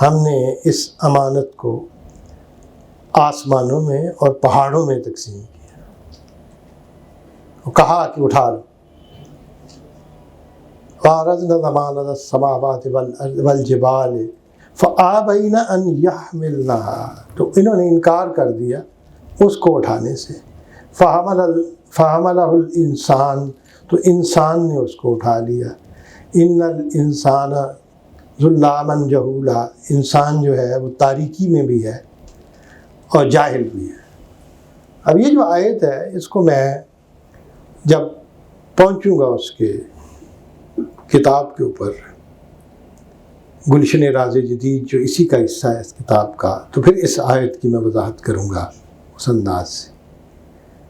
ہم نے اس امانت کو آسمانوں میں اور پہاڑوں میں تقسیم کیا، کہا کہ اٹھا لو، وَعَرَضْنَا الْأَمَانَةَ عَلَى السَّمَاوَاتِ وَالْجِبَالِ فَأَبَيْنَ أَنْ يَحْمِلْنَهَا، تو انہوں نے انکار کر دیا اس کو اٹھانے سے، فَحَمَلَهُ الْإِنسان، تو انسان نے اس کو اٹھا لیا، إِنَّ الْإِنسَانَ ظُلَّامًا جَهُولًا، انسان جو ہے وہ تاریکی میں بھی ہے اور جاہل بھی ہے۔ اب یہ جو آیت ہے اس کو میں جب پہنچوں گا اس کے کتاب کے اوپر، گلشن راز جدید جو اسی کا حصہ ہے اس کتاب کا، تو پھر اس آیت کی میں وضاحت کروں گا اس انداز سے۔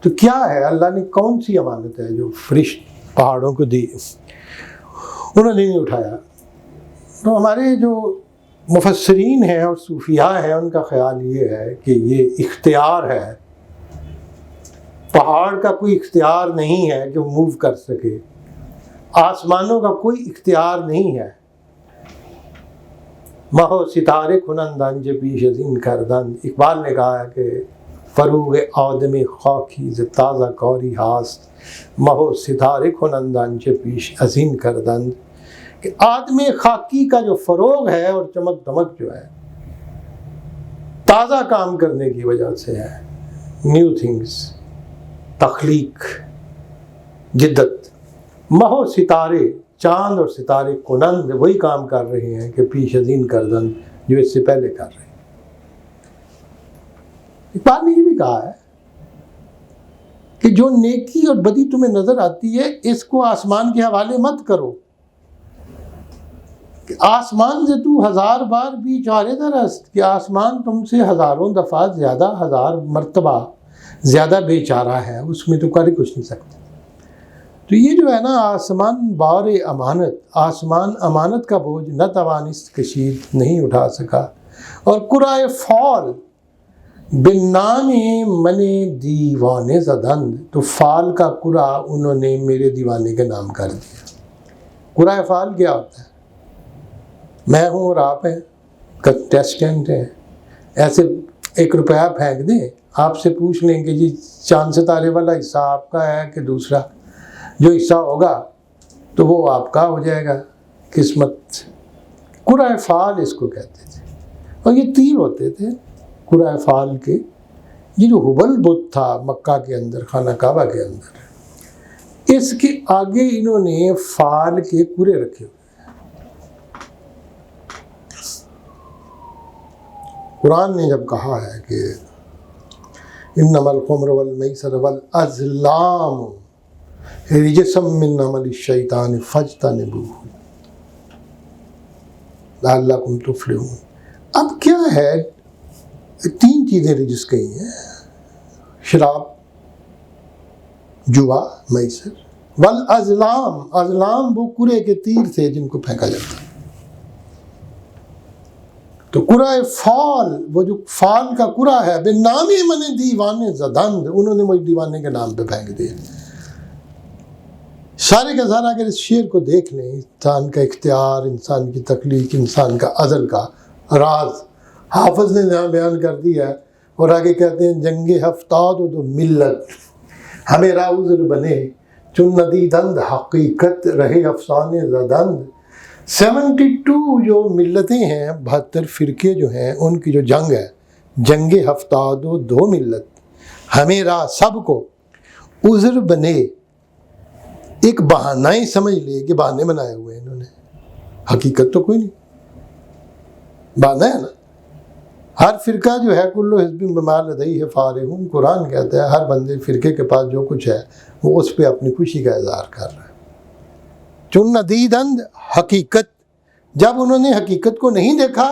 تو کیا ہے، اللہ نے کون سی امانت ہے جو فرشت پہاڑوں کو دی، انہوں نے نہیں اٹھایا؟ تو ہمارے جو مفسرین ہیں اور صوفیاء ہیں ان کا خیال یہ ہے کہ یہ اختیار ہے، پہاڑ کا کوئی اختیار نہیں ہے کہ وہ موو کر سکے، آسمانوں کا کوئی اختیار نہیں ہے، مہو ستارے کنندن جو پیش ازین کردن، اقبال نے کہا ہے کہ فروغ آدم خاکی ز تازہ کاری ہاست، مہو ستارے کنندن جو پیش ازین کردن، کہ آدم خاکی کا جو فروغ ہے اور چمک دمک جو ہے تازہ کام کرنے کی وجہ سے ہے، نیو تھنگز، تخلیق، جدت، مہو ستارے، چاند اور ستارے کنند وہی کام کر رہے ہیں کہ پیش ازین کردن، جو اس سے پہلے کر رہے ہیں۔ اقبال نے یہ بھی کہا ہے کہ جو نیکی اور بدی تمہیں نظر آتی ہے اس کو آسمان کے حوالے مت کرو، کہ آسمان سے تو ہزار بار بھی چارے درست، کہ آسمان تم سے ہزاروں دفعہ زیادہ، ہزار مرتبہ زیادہ بے چارہ ہے، اس میں تو کر کچھ نہیں سکتے۔ تو یہ جو ہے نا آسمان بار امانت، آسمان امانت کا بوجھ نہ توانست کشید، نہیں اٹھا سکا، اور قرائے فال بالنام من دیوانے زدند، تو فال کا قرا انہوں نے میرے دیوانے کے نام کر دیا۔ قرائے فال کیا ہوتا ہے؟ میں ہوں اور آپ ہیں، کنٹیسٹنٹ ہیں، ایسے 1 روپیہ پھینک دیں، آپ سے پوچھ لیں کہ جی چاند ستارے والا حصہ آپ کا ہے کہ دوسرا، جو حصہ ہوگا تو وہ آپ کا ہو جائے گا، قسمت۔ قرائے فال اس کو کہتے تھے، اور یہ تیر ہوتے تھے قرائے فال کے۔ یہ جو ہبل بت تھا مکہ کے اندر، خانہ کعبہ کے اندر، اس کے آگے انہوں نے فال کے قرے رکھے ہوئے۔ قرآن نے جب کہا ہے کہ انما الخمر والمیسر والازلام رجس من عمل الشیطان فاجتنبوہ لعلکم تفلحون، اب کیا ہے، 3 چیزیں رجس کہی ہیں، شراب، جوا، میسر، والازلام، ازلام وہ قرے کے تیر تھے جن کو پھینکا جاتا ہے۔ تو قرائے فال، وہ جو فال کا قرا ہے، بالنام من دیوانے زدند، انہوں نے مجھے دیوانے کے نام پہ پھینک دیا۔ سارے کا سارا اگر اس شعر کو دیکھ لیں، انسان کا اختیار، انسان کی تخلیق، انسان کا ازل کا راز حافظ نے یہاں بیان کر دیا ہے، اور آگے کہتے ہیں جنگ ہفتاد و دو ملت ہمیں عذر بنے، چون ندیدند حقیقت رہے افسانے زدند۔ 72 جو ملتیں ہیں، 72 فرقے جو ہیں، ان کی جو جنگ ہے، جنگ ہفتاد و دو ملت ہمیں سب کو عذر بنے، ایک بہانہ ہی سمجھ لے کہ بہانے بنائے ہوئے ہیں انہوں نے، حقیقت تو کوئی نہیں، بہانہ ہے نا۔ ہر فرقہ جو ہے کلو حزب بما لدیہ فارغون، قرآن کہتا ہے ہر بندے فرقے کے پاس جو کچھ ہے وہ اس پہ اپنی خوشی کا اظہار کر رہا ہے۔ چون ندیدند حقیقت، جب انہوں نے حقیقت کو نہیں دیکھا،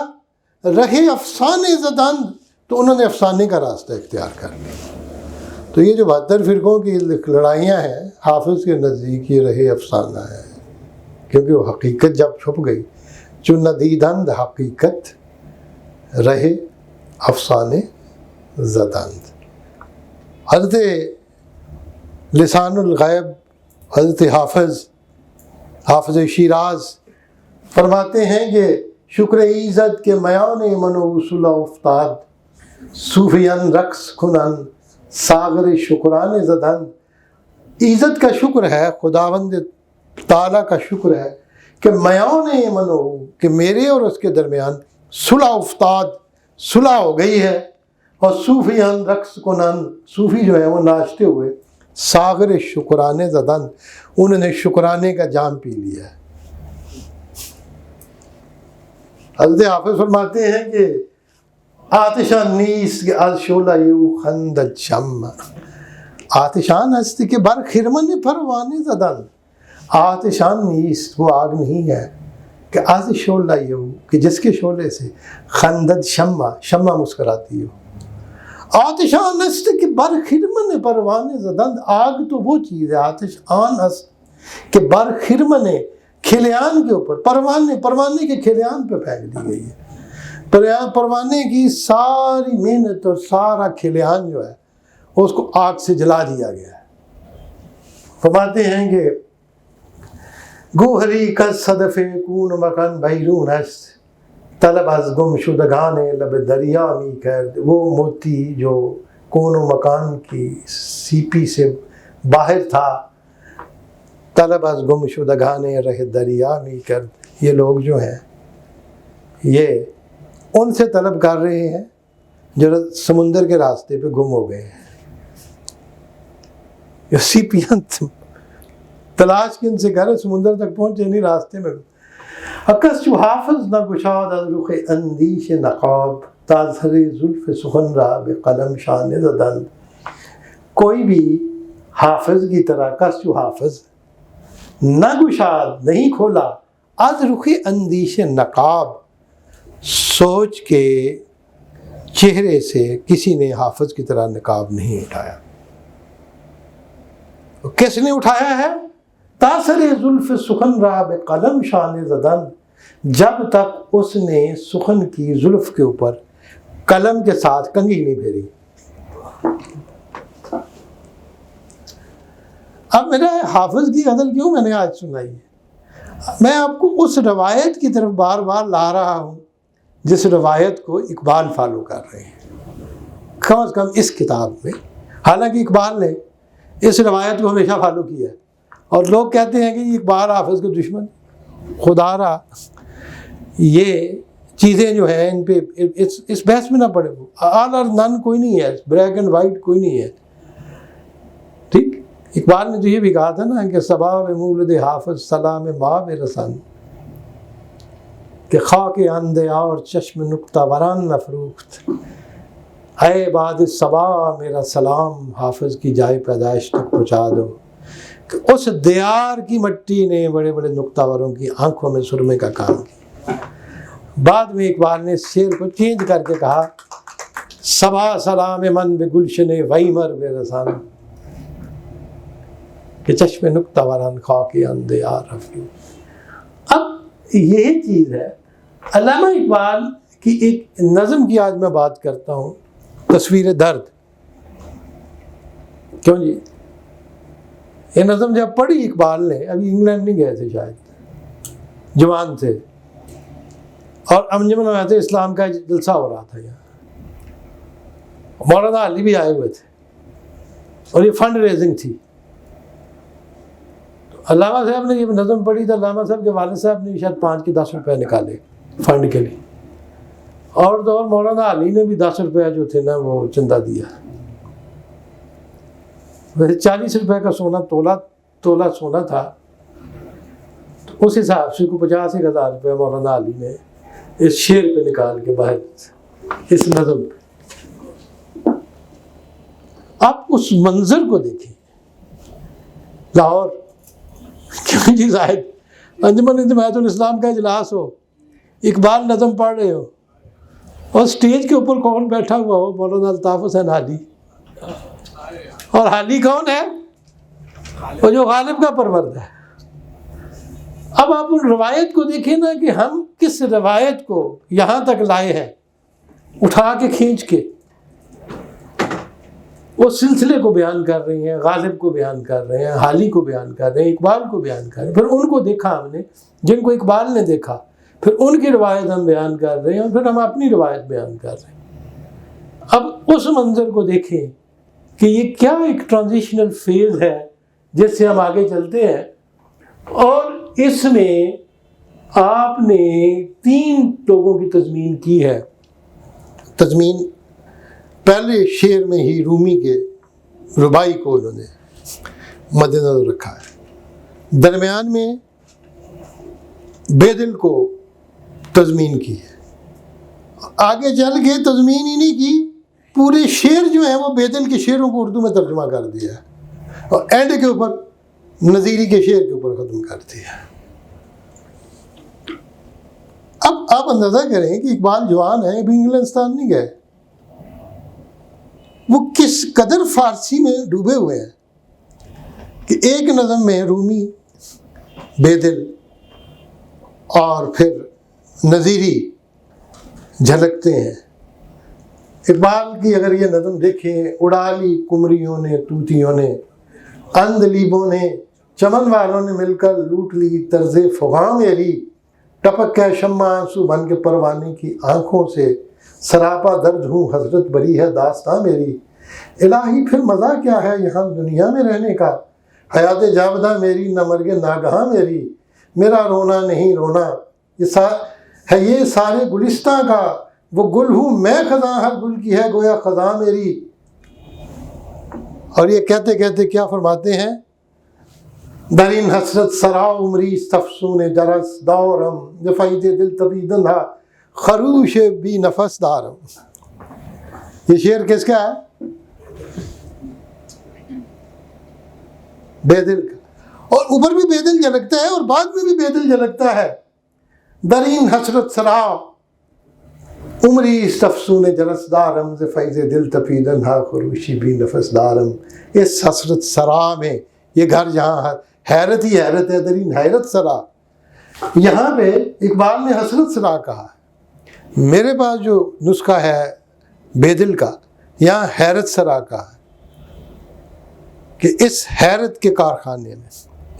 رہے افسانے زدند، تو انہوں نے افسانے کا راستہ اختیار کر لیا۔ تو یہ جو 72 فرقوں کی لڑائیاں ہیں، حافظ کے نزدیک یہ رہے افسانہ ہے، کیونکہ وہ حقیقت جب چھپ گئی، چون ندیدند حقیقت رہے افسانے زدند۔ حضرت لسان الغیب حضرت حافظ شیراز فرماتے ہیں کہ شکر عزت کے میان من و وصول افتاد، صوفیان رقص کنن ساغر شکران زدن۔ عزت کا شکر ہے، خداوند تعالیٰ کا شکر ہے کہ میان من و کہ میرے اور اس کے درمیان صلح افتاد، صلح ہو گئی ہے، اور صوفیان رقص کنن، صوفی جو ہے وہ ناچتے ہوئے، ساغر شکرانے زدن، انہوں نے شکرانے کا جام پی لیا ہے۔ حضرت حافظ فرماتے ہیں کہ آتشان نیست از شعلہ یو خندد شمع، آتشان ہستی کے بر خرمن پروانے زدن، آتشان نیست وہ آگ نہیں ہے کہ از شعلہ یو کہ جس کے شعلے سے خندد شمع، شمع مسکراتی ہو، آتشان ہستی کے بر خرمن پروانے زدن، آگ تو وہ چیز ہے، آتش آن ہست کہ بر خرمن کھلیان کے اوپر، پروانے کے کھلیان پہ پھینک دی گئی ہے، پروانے کی ساری محنت اور سارا کھلیان جو ہے اس کو آگ سے جلا دیا گیا ہے۔ فرماتے ہیں کہ گوہری کا صدف کون مکان بیرون است، طلب از گم شدگان لب دریا می کرد، وہ موتی جو کون و مکان کی سیپی سے باہر تھا، طلب از گم شدگان رہ دریا می کرد، یہ لوگ جو ہیں یہ ان سے طلب کر رہے ہیں جو سمندر کے راستے پہ گم ہو گئے ہیں، یہ سیپیاں تلاش کن سے کر رہے، سمندر تک پہنچے نہیں، راستے میں۔ عکس جو حافظ نہ گشاد از رخ اندیش نقاب، تاثر زلف سخن را بے قلم شان زدن، کوئی بھی حافظ کی طرح کس جو حافظ نہ گشاد نہیں کھولا، از رخ اندیش نقاب، سوچ کے چہرے سے کسی نے حافظ کی طرح نقاب نہیں اٹھایا۔ کس نے اٹھایا ہے؟ تاثر زلف سخن را بے قلم شان زدن، جب تک اس نے سخن کی زلف کے اوپر قلم کے ساتھ کنگھی نہیں پھیری۔ اب میرا حافظ کی غزل کیوں میں نے آج سنائی ہے؟ میں آپ کو اس روایت کی طرف بار بار لا رہا ہوں جس روایت کو اقبال فالو کر رہے ہیں، کم از کم اس کتاب میں۔ حالانکہ اقبال نے اس روایت کو ہمیشہ فالو کیا ہے، اور لوگ کہتے ہیں کہ یہ اقبال حافظ کے دشمن، خدا را یہ چیزیں جو ہیں ان پہ اس بحث میں نہ پڑے، آل اور نن کوئی نہیں ہے، بلیک اینڈ وائٹ کوئی نہیں ہے، ٹھیک۔ اقبال نے تو یہ بھی کہا تھا نا کہ صبا و مولد حافظ سلام ما برسن، کہ خاک اندیا اور چشم نکتہ وران نفروخت، اے بعد صبا میرا سلام حافظ کی جائے پیدائش تک پہنچا دو، کہ اس دیار کی مٹی نے بڑے بڑے نکتہ وروں کی آنکھوں میں سرمے کا کام کیا۔ بعد میں اقبال نے شعر کو چینج کر کے کہا صبا سلام من بے گلشن ویمر بے رسان، کہ چشم نکتہ وران خاک اندیا رفیع۔ اب یہی چیز ہے، علامہ اقبال کی ایک نظم کی آج میں بات کرتا ہوں، تصویر درد۔ کیوں جی؟ یہ نظم جب پڑھی اقبال نے، ابھی انگلینڈ نہیں گئے تھے شاید، جوان تھے، اور انجمن جماعت اسلام کا جلسہ ہو رہا تھا یہاں، مولانا علی بھی آئے ہوئے تھے، اور یہ فنڈ ریزنگ تھی۔ علامہ صاحب نے یہ نظم پڑھی تو علامہ صاحب کے والد صاحب نے شاید 5 کے 10 روپے نکالے فنڈ کے لیے، اور تو اور مولانا علی نے بھی 10 روپے جو تھے نا وہ چندہ دیا۔ ویسے 40 روپے کا سونا تولا سونا تھا، تو اس حساب سے کوئی 50,000 روپے مولانا علی نے اس شعر پہ نکال کے باہر اس نظم پہ۔ آپ اس منظر کو دیکھیں، لاہور کیوں جی زاہد انجمن جماعت الاسلام کا اجلاس ہو، اقبال نظم پڑھ رہے ہو، اور سٹیج کے اوپر کون بیٹھا ہوا ہو؟ مولانا الطاف حسین حالی۔ اور حالی کون ہے؟ وہ جو غالب کا پرورد ہے۔ اب آپ ان روایت کو دیکھیں نا کہ ہم کس روایت کو یہاں تک لائے ہیں، اٹھا کے کھینچ کے اس سلسلے کو بیان کر رہے ہیں، غالب کو بیان کر رہے ہیں، حالی کو بیان کر رہے ہیں، اقبال کو بیان کر رہے ہیں۔ پھر ان کو دیکھا ہم نے جن کو اقبال نے دیکھا، پھر ان کی روایت ہم بیان کر رہے ہیں اور پھر ہم اپنی روایت بیان کر رہے ہیں۔ اب اس منظر کو دیکھیں کہ یہ کیا ایک ٹرانزیشنل فیز ہے جس سے ہم آگے چلتے ہیں، اور اس میں آپ نے 3 لوگوں کی تضمین کی ہے۔ تضمین پہلے شعر میں ہی رومی کے ربائی کو انہوں نے مد نظر رکھا ہے، درمیان میں بے دل کو تضمین کی ہے، آگے چل کے تضمین ہی نہیں کی، پورے شعر جو ہیں وہ بے دل کے شعروں کو اردو میں ترجمہ کر دیا ہے، اور اینڈ کے اوپر نظیری کے شعر کے اوپر ختم کر دیا ہے۔ اب آپ اندازہ کریں کہ اقبال جوان ہے، ابھی انگلستان نہیں گئے، وہ کس قدر فارسی میں ڈوبے ہوئے ہیں کہ ایک نظم میں رومی، بے دل اور پھر نظیری جھلکتے ہیں۔ اقبال کی اگر یہ نظم دیکھیں، اڑا لی کمریوں نے طوطیوں نے، اندلیبوں نے چمن والوں نے مل کر لوٹ لی طرز فغاں میری، ٹپک کے شمع آنسو بن کے پروانے کی آنکھوں سے، سراپا درد ہوں حسرت بری ہے داستاں میری، الہی پھر مزہ کیا ہے یہاں دنیا میں رہنے کا، حیات جاوداں میری نہ مرگ ناگہاں میری، میرا رونا نہیں رونا، یہ سارے گلستاں کا وہ گل ہوں میں، خزاں ہر گل کی ہے گویا خزاں میری۔ اور یہ کہتے کہتے کیا فرماتے ہیں، درین حسرت سرا عمری استفسون جرس دورم، جفید دل طبی دنہا خروش بی نفس دارم۔ یہ شعر کس کا ہے؟ بے دل کا، اور اوپر بھی بے دل جھلکتا ہے اور بعد میں بھی بے دل جھلکتا ہے۔ درین حسرت سرا عمری استفسون جرس دارم، ز فیض دل تپی دنہا خروشی بی نفس دارم۔ اس حسرت سرا میں، یہ گھر جہاں حیرت ہی حیرت ہے، درین حیرت سرا، یہاں پہ اقبال نے حسرت سرا کہا ہے۔ میرے پاس جو نسخہ ہے بے دل کا، یہاں حیرت سرا کہا ہے کہ اس حیرت کے کارخانے میں،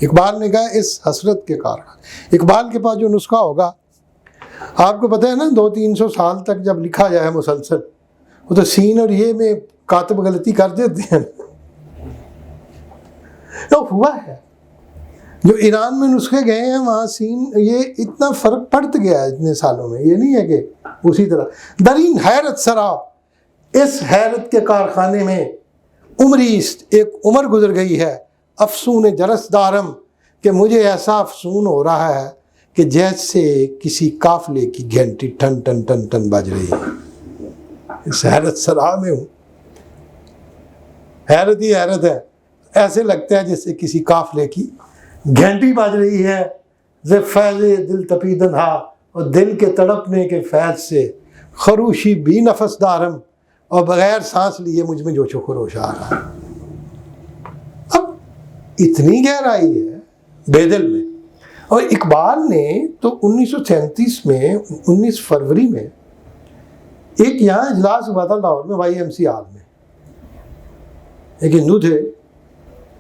اقبال نے کہا اس حسرت کے کارخانے۔ اقبال کے پاس جو نسخہ ہوگا، آپ کو پتہ ہے نا، 200-300 سال تک جب لکھا جائے مسلسل، وہ تو سین اور یہ میں کاتب غلطی کر دیتے ہیں، تو ہوا ہے جو ایران میں نسخے گئے ہیں وہاں سین، یہ اتنا فرق پڑت گیا ہے اتنے سالوں میں، یہ نہیں ہے کہ اسی طرح۔ درین حیرت سرا، اس حیرت کے کارخانے میں، عمری ایک عمر گزر گئی ہے، افسون جرس دارم، کہ مجھے ایسا افسون ہو رہا ہے کہ جیسے کسی قافلے کی گھنٹی ٹن ٹن ٹن ٹن بج رہی ہے، اس حیرت سرا میں ہوں، حیرت ہی حیرت ہے، ایسے لگتا ہے جیسے کسی قافلے کی گھنٹی بج رہی ہے، ز فیض دل تپی دنہا، اور دل کے تڑپنے کے فیض سے، خروشی بی نفس دارم، اور بغیر سانس لیے مجھ میں جوش و خروش آ رہا ہے۔ اب اتنی گہرائی ہے بے دل میں، اور اقبال نے تو 1937 میں 19 فروری میں ایک یہاں اجلاس ہوا تھا لاہور میں، YMC ہال میں، ایک ہندو تھے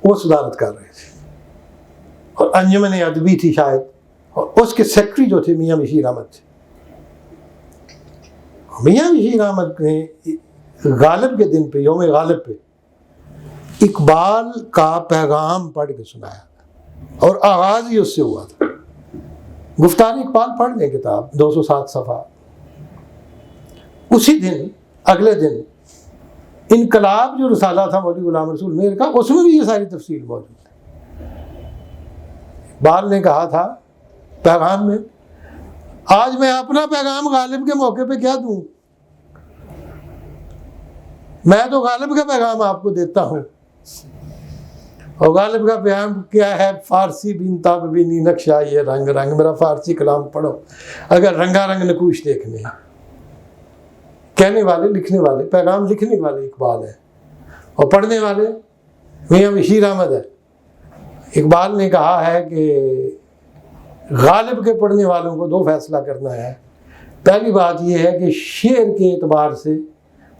وہ صدارت کر رہے تھے، اور انجمن ادبی تھی شاید، اور اس کے سیکرٹری جو تھے میاں بشیر احمد تھے۔ میاں بشیر احمد نے غالب کے دن پہ، یوم غالب پہ، اقبال کا پیغام پڑھ کے سنایا، اور آغاز ہی اس سے ہوا تھا۔ گفتار اقبال پڑھ لیں کتاب، 207 صفحہ۔ اسی دن، اگلے دن، انقلاب جو رسالہ تھا مولوی غلام رسول میر کا، اس میں بھی یہ ساری تفصیل موجود ہے۔ اقبال نے کہا تھا پیغام میں، آج میں اپنا پیغام غالب کے موقع پہ کیا دوں، میں تو غالب کا پیغام آپ کو دیتا ہوں، اور غالب کا پیغام کیا ہے، فارسی بین تاب بینی نقشہ یہ رنگ رنگ، میرا فارسی کلام پڑھو اگر رنگا رنگ نقوش دیکھنے ہیں۔ کہنے والے، لکھنے والے، پیغام لکھنے والے اقبال ہیں، اور پڑھنے والے میاں بشیر احمد ہے۔ اقبال نے کہا ہے کہ غالب کے پڑھنے والوں کو 2 فیصلہ کرنا ہے۔ پہلی بات یہ ہے کہ شعر کے اعتبار سے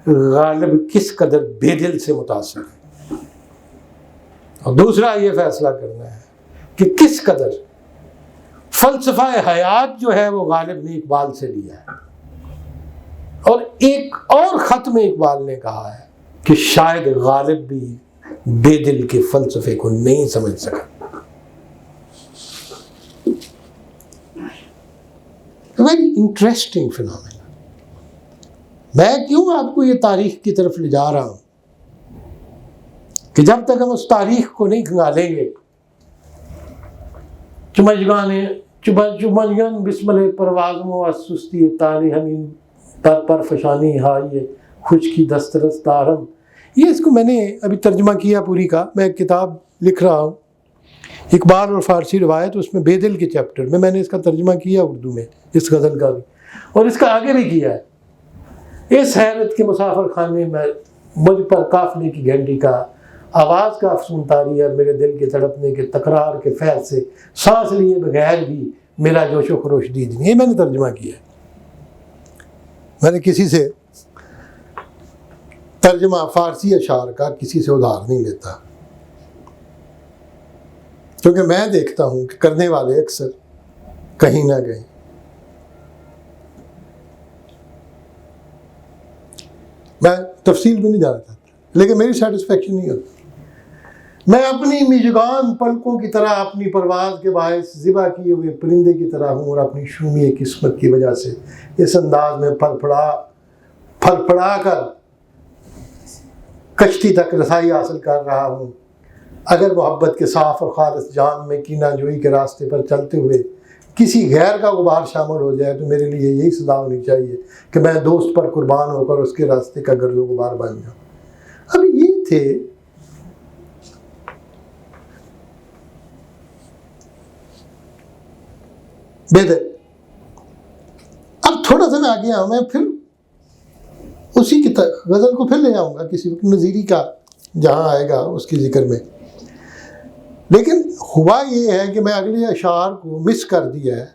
غالب کس قدر بے دل سے متاثر ہے، اور دوسرا یہ فیصلہ کرنا ہے کہ کس قدر فلسفہ حیات جو ہے وہ غالب نے اقبال سے لیا ہے، اور ایک اور خط میں اقبال نے کہا ہے کہ شاید غالب بھی بے دل کے فلسفے کو نہیں سمجھ سکا۔ Very interesting phenomena. میں کیوں آپ کو یہ تاریخ کی طرف لے جا رہا ہوں کہ جب تک ہم اس تاریخ کو نہیں کھنگالیں گے، چمجگان بسمل پروازموں و سستی تاریخ ہمیں پر فشانی ہائی خشکی دسترس دارم، یہ اس کو میں نے ابھی ترجمہ کیا پوری کا، میں ایک کتاب لکھ رہا ہوں اقبال اور فارسی روایت، اس میں بے دل کے چیپٹر میں نے اس کا ترجمہ کیا اردو میں، اس غزل کا بھی، اور اس کا آگے بھی کیا ہے۔ اس حیرت کے مسافر خانے میں مجھ پر قافلے کی گھنٹی کا آواز کا افسون طاری ہے، میرے دل کے تڑپنے کے تکرار کے فیض سے سانس لیے بغیر بھی میرا جوش و خروش دید نہیں۔ یہ میں نے ترجمہ کیا ہے، میں نے کسی سے ترجمہ فارسی اشعار کا کسی سے ادھار نہیں لیتا، کیونکہ میں دیکھتا ہوں کہ کرنے والے اکثر کہیں نہ کہیں میں تفصیل بھی نہیں جانا چاہتا، لیکن میری سیٹسفیکشن نہیں ہوتی۔ میں اپنی میزبان پلکوں کی طرح اپنی پرواز کے باعث ذبح کیے ہوئے پرندے کی طرح ہوں، اور اپنی شومی قسمت کی وجہ سے اس انداز میں پھل پھڑا کر کشتی تک رسائی حاصل کر رہا ہوں۔ اگر محبت کے صاف اور خالص جام میں کینہ جوئی کے راستے پر چلتے ہوئے کسی غیر کا غبار شامل ہو جائے تو میرے لیے یہی سزا ہونی چاہیے کہ میں دوست پر قربان ہو کر اس کے راستے کا گرد و غبار بن جاؤں۔ اب یہ تھے بے دل۔ اب تھوڑا سا میں آگے آؤں، میں پھر اسی کی غزل کو پھر لے آؤں گا کسی وقت نظیری کا جہاں آئے گا اس کی ذکر میں، لیکن ہوا یہ ہے کہ میں اگلے اشعار کو مس کر دیا ہے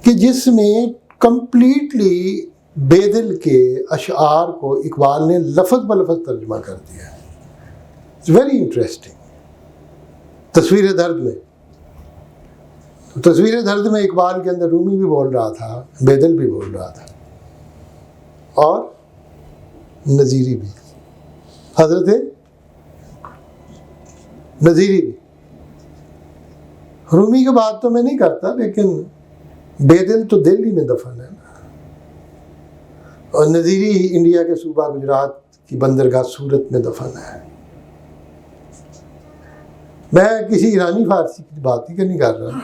کہ جس میں کمپلیٹلی بے دل کے اشعار کو اقبال نے لفظ بلفظ ترجمہ کر دیا ہے۔ It's very interesting. تصویر درد میں، تصویر درد میں اقبال کے اندر رومی بھی بول رہا تھا، بے دل بھی بول رہا تھا، اور نظیری بھی، حضرت نظیری بھی۔ رومی کی بات تو میں نہیں کرتا، لیکن بے دل تو دل ہی میں دفن ہے نا، اور نظیری انڈیا کے صوبہ گجرات کی بندرگاہ سورت میں دفن ہے۔ میں کسی ایرانی فارسی کی بات ہی نہیں کر رہا،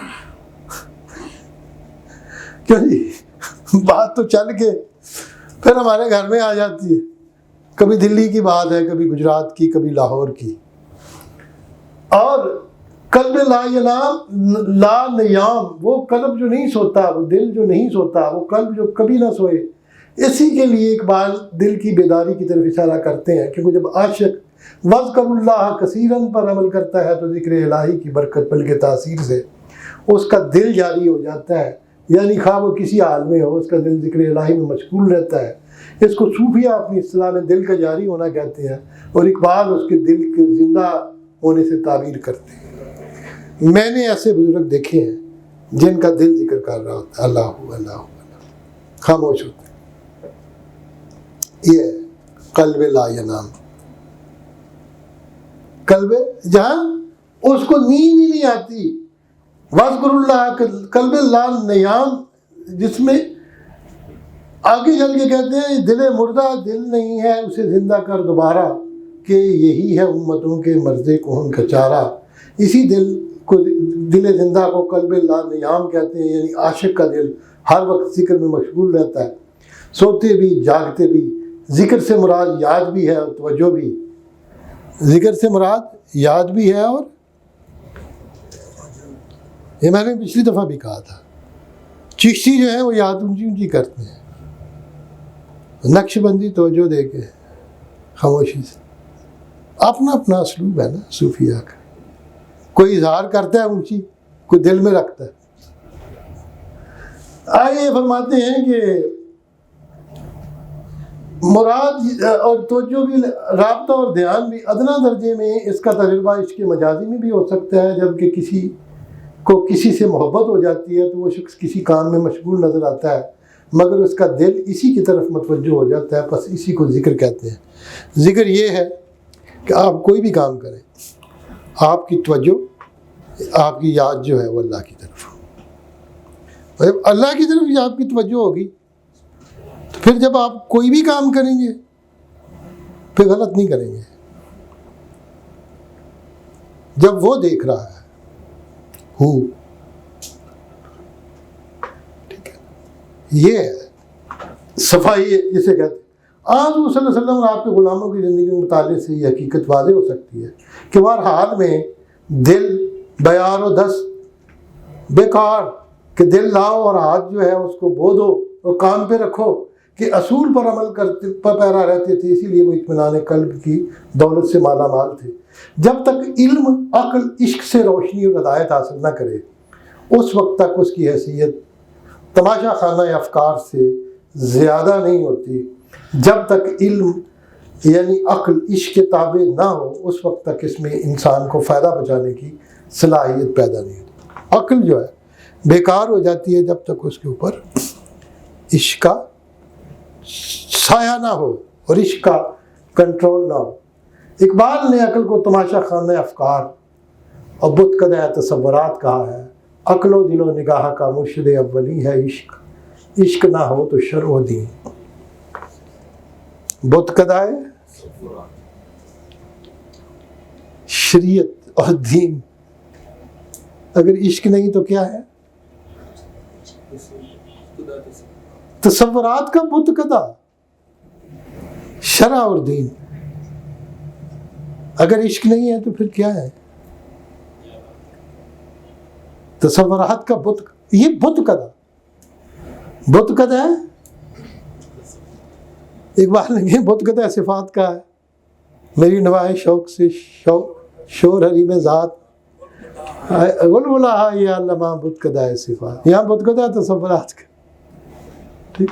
کیوں جی، بات تو چل کے پھر ہمارے گھر میں آ جاتی ہے، کبھی دلی کی بات ہے، کبھی گجرات کی، کبھی لاہور کی۔ اور قلب لا نیام، وہ قلب جو نہیں سوتا، وہ دل جو نہیں سوتا، وہ قلب جو کبھی نہ سوئے، اسی کے لیے اقبال دل کی بیداری کی طرف اشارہ کرتے ہیں، کیونکہ جب عاشق وذکر اللہ کثیراً پر عمل کرتا ہے تو ذکر الہی کی برکت بلکہ تاثیر سے اس کا دل جاری ہو جاتا ہے، یعنی خواہ وہ کسی حال میں ہو، اس کا دل ذکر الہی میں مشغول رہتا ہے۔ اس کو صوفیہ اپنی اصطلاح میں دل کا جاری ہونا کہتے ہیں، اور اقبال اس کے دل کے زندہ ہونے سے تعبیر کرتے ہیں۔ میں نے ایسے بزرگ دیکھے ہیں جن کا دل ذکر کر رہا ہوتا ہے، اللہ اللہ اللہ، خاموش ہوتے ہیں۔ یہ قلب لا ینام، قلب جہاں اس کو نیند ہی نہیں آتی، وذکر اللہ، قلب لا نیام، جس میں آگے چل کے کہتے ہیں دل مردہ دل نہیں ہے، اسے زندہ کر دوبارہ، کہ یہی ہے امتوں کے مرض کہن کا چارہ۔ اسی دل کو، دل زندہ کو قلب لا نیام کہتے ہیں، یعنی عاشق کا دل ہر وقت ذکر میں مشغول رہتا ہے، سوتے بھی جاگتے بھی۔ ذکر سے مراد یاد بھی ہے اور توجہ بھی، ذکر سے مراد یاد بھی ہے، اور یہ میں نے پچھلی دفعہ بھی کہا تھا، چشتی جو ہے وہ یاد اونچی اونچی کرتے ہیں، نقش بندی توجہ دے کے خاموشی سے۔ اپنا اپنا اسلوب ہے نا صوفیہ کا، کوئی اظہار کرتا ہے اونچی، کوئی دل میں رکھتا ہے۔ آئے فرماتے ہیں کہ مراد اور توجہ بھی، رابطہ اور دھیان بھی ادنا درجے میں اس کا تجربہ عشق مجازی میں بھی ہو سکتا ہے، جبکہ کسی کو کسی سے محبت ہو جاتی ہے تو وہ شخص کسی کام میں مشغول نظر آتا ہے، مگر اس کا دل اسی کی طرف متوجہ ہو جاتا ہے، بس اسی کو ذکر کہتے ہیں۔ ذکر یہ ہے کہ آپ کوئی بھی کام کریں، آپ کی توجہ، آپ کی یاد جو ہے وہ اللہ کی طرف ہو۔ جب اللہ کی طرف آپ کی توجہ ہوگی تو پھر جب آپ کوئی بھی کام کریں گے پھر غلط نہیں کریں گے، جب وہ دیکھ رہا ہے ٹھیک ہے، یہ صفائی جسے کہتے ہیں۔ آج صلی اللہ علیہ وسلم اور آپ کے غلاموں کی زندگی کے مطالعے سے یہ حقیقت واضح ہو سکتی ہے کہ ہر حال میں دل بیار و دست بیکار، کہ دل لاؤ اور ہاتھ جو ہے اس کو بو دو اور کام پہ رکھو، کہ اصول پر عمل کرتے پیرا رہتے تھے، اسی لیے وہ اطمینان قلب کی دولت سے مالا مال تھے۔ جب تک علم، عقل، عشق سے روشنی اور ہدایت حاصل نہ کرے اس وقت تک اس کی حیثیت تماشا خانہ افکار سے زیادہ نہیں ہوتی۔ جب تک علم یعنی عقل عشق کے تابع نہ ہو اس وقت تک اس میں انسان کو فائدہ پہنچانے کی صلاحیت پیدا نہیں ہوتی۔ عقل جو ہے بیکار ہو جاتی ہے جب تک اس کے اوپر عشق کا سایہ نہ ہو اور عشق کا کنٹرول نہ ہو۔ اقبال نے عقل کو تماشا خانہ افکار اور بت کدہ تصورات کہا ہے۔ عقل و دل و نگاہ کا مرشد اولی ہے عشق، عشق نہ ہو تو شرع و دین۔ بت کدہ شریعت اور دین، اگر عشق نہیں تو کیا ہے؟ تصورات کا بت کدہ، شرع اور دین۔ اگر عشق نہیں ہے تو پھر کیا ہے؟ تصورات کا بت، یہ بت کدہ، بت کدہ ہے۔ اقبال نے کہا بت کدہ صفات کا ہے، میری نوائے شوق سے شور حریم ذات غلغلہ یا علامہ بت کدہ صفات۔ یہاں بت کدہ تصورات کا، ٹھیک۔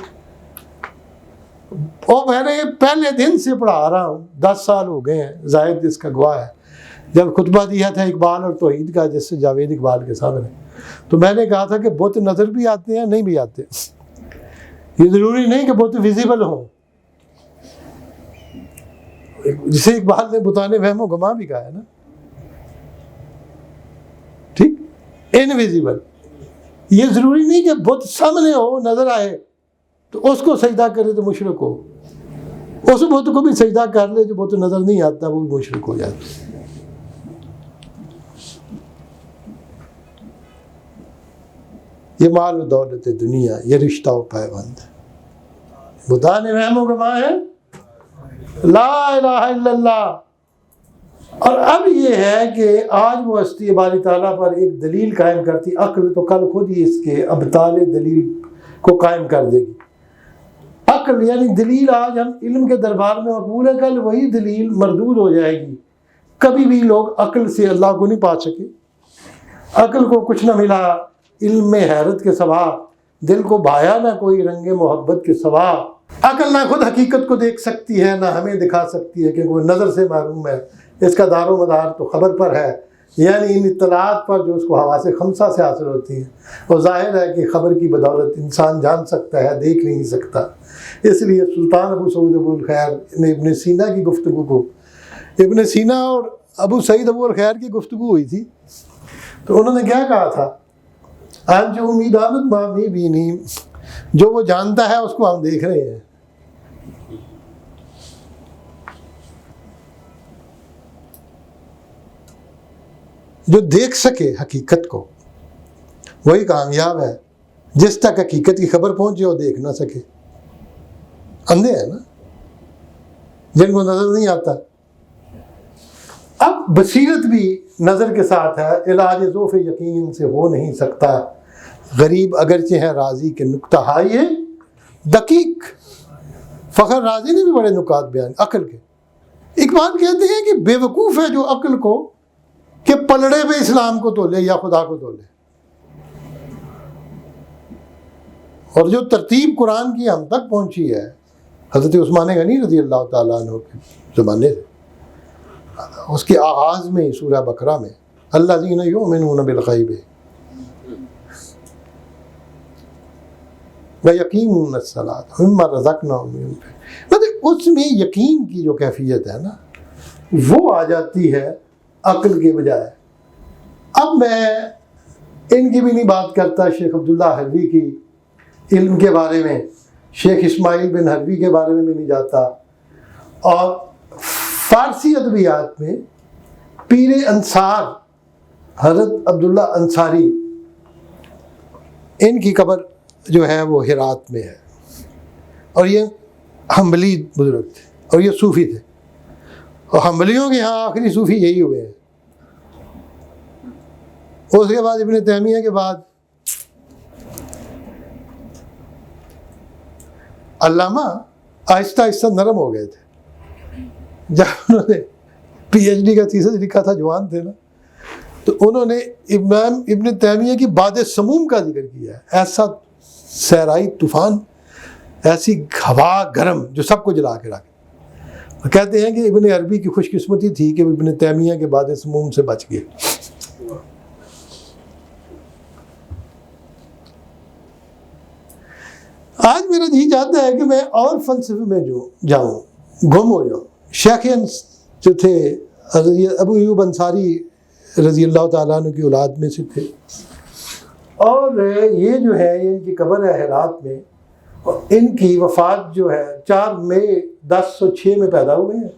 اور میں نے پہلے دن سے پڑھا رہا ہوں، 10 سال ہو گئے ہیں، زاہد اس کا گواہ ہے۔ جب خطبہ دیا تھا اقبال اور توحید کا جس سے جاوید اقبال کے سامنے، تو میں نے کہا تھا کہ بت نظر بھی آتے ہیں نہیں بھی آتے، یہ ضروری نہیں کہ بت ویزیبل ہوں، جسے اقبال نے بتانے وہم و گما بھی کہا ہے نا، ٹھیک، انویزیبل۔ یہ ضروری نہیں کہ بت سامنے ہو نظر آئے تو اس کو سجدہ کرے تو مشرک ہو، اس بت کو بھی سجدہ کر لے جو بت نظر نہیں آتا وہ بھی مشرک ہو جاتا ہے۔ یہ مال و دولت دنیا، یہ رشتہ و پیوند ہے، بتانے وہم و گما ہے لا الہ الا اللہ۔ اور اب یہ ہے کہ آج وہ ہستی باری تعالیٰ پر ایک دلیل قائم کرتی، عقل تو کل خود ہی اس کے ابطال دلیل کو قائم کر دے گی۔ عقل یعنی دلیل آج ہم علم کے دربار میں مقبول ہے، کل وہی دلیل مردود ہو جائے گی۔ کبھی بھی لوگ عقل سے اللہ کو نہیں پا سکے، عقل کو کچھ نہ ملا علم میں حیرت کے سوا، دل کو بھایا نہ کوئی رنگ محبت کے سوا۔ عقل نہ خود حقیقت کو دیکھ سکتی ہے نہ ہمیں دکھا سکتی ہے، کہ وہ نظر سے معلوم ہے، اس کا دار و مدار تو خبر پر ہے، یعنی ان اطلاعات پر جو اس کو حواس خمسہ سے حاصل ہوتی ہیں۔ اور ظاہر ہے کہ خبر کی بدولت انسان جان سکتا ہے، دیکھ نہیں سکتا۔ اس لیے سلطان ابو سعود ابو الخیر نے ابن سینا کی گفتگو کو، ابن سینا اور ابو سعید ابو الخیر کی گفتگو ہوئی تھی، تو انہوں نے کیا کہا تھا؟ آج جو امید آمد مامی بینی، جو وہ جانتا ہے اس کو ہم دیکھ رہے ہیں۔ جو دیکھ سکے حقیقت کو وہی کامیاب ہے، جس تک حقیقت کی خبر پہنچے وہ دیکھ نہ سکے۔ اندھے ہیں نا جن کو نظر نہیں آتا۔ اب بصیرت بھی نظر کے ساتھ ہے، علاج ضعف یقین سے ہو نہیں سکتا، غریب اگرچہ ہے راضی کے نکتہ ہائی ہے دقیق۔ فخر رازی نے بھی بڑے نکات بیان عقل کے۔ اقبال کہتے ہیں کہ بے وقوف ہے جو عقل کو کہ پلڑے پہ اسلام کو تولے یا خدا کو تولے، اور جو ترتیب قرآن کی ہم تک پہنچی ہے حضرت عثمان غنی رضی اللہ تعالیٰ عنہ کے زمانے سے، اس کے آغاز میں سورہ بقرہ میں الذین یؤمنون بالغیب، وَيَقِيمُونَ الصَّلَاةَ وَمِمَّا رَزَقْنَاهُمْ يُنْفِقُونَ۔ مطلب اس میں یقین کی جو کیفیت ہے نا وہ آ جاتی ہے عقل کے بجائے۔ اب میں ان کی بھی نہیں بات کرتا، شیخ عبداللہ حلوی کی علم کے بارے میں، شیخ اسماعیل بن حلوی کے بارے میں بھی نہیں جاتا، اور فارسی ادبیات میں پیر انصار حضرت عبداللہ انصاری، ان کی قبر جو ہے وہ ہرات میں ہے، اور یہ حنبلی بزرگ تھے اور یہ صوفی تھے، اور حنبلیوں کے ہاں آخری صوفی یہی ہوئے ہیں۔ اس کے بعد ابن تیمیہ کے بعد علامہ آہستہ آہستہ نرم ہو گئے تھے۔ جب انہوں نے پی ایچ ڈی کا تھیسس لکھا تھا، جوان تھے نا، تو انہوں نے امام ابن تیمیہ کی باد سموم کا ذکر کیا ہے، ایسا صحرائی طوفان، ایسی ہوا گرم جو سب کو جلا کے رکھے۔ کہتے ہیں کہ ابن عربی کی خوش قسمتی تھی کہ وہ ابن تیمیہ کے باد سموم سے بچ گئے۔ آج میرا جی چاہتا ہے کہ میں اور فلسفے میں جاؤں، گم ہو جاؤں۔ شیخ جو تھے ابو ایوب انصاری رضی اللہ تعالیٰ عنہ کی اولاد میں سے تھے، اور یہ جو ہے ان کی قبر ہے ہرات میں، اور ان کی وفات جو ہے 4 مئی 1006 میں پیدا ہوئے ہیں،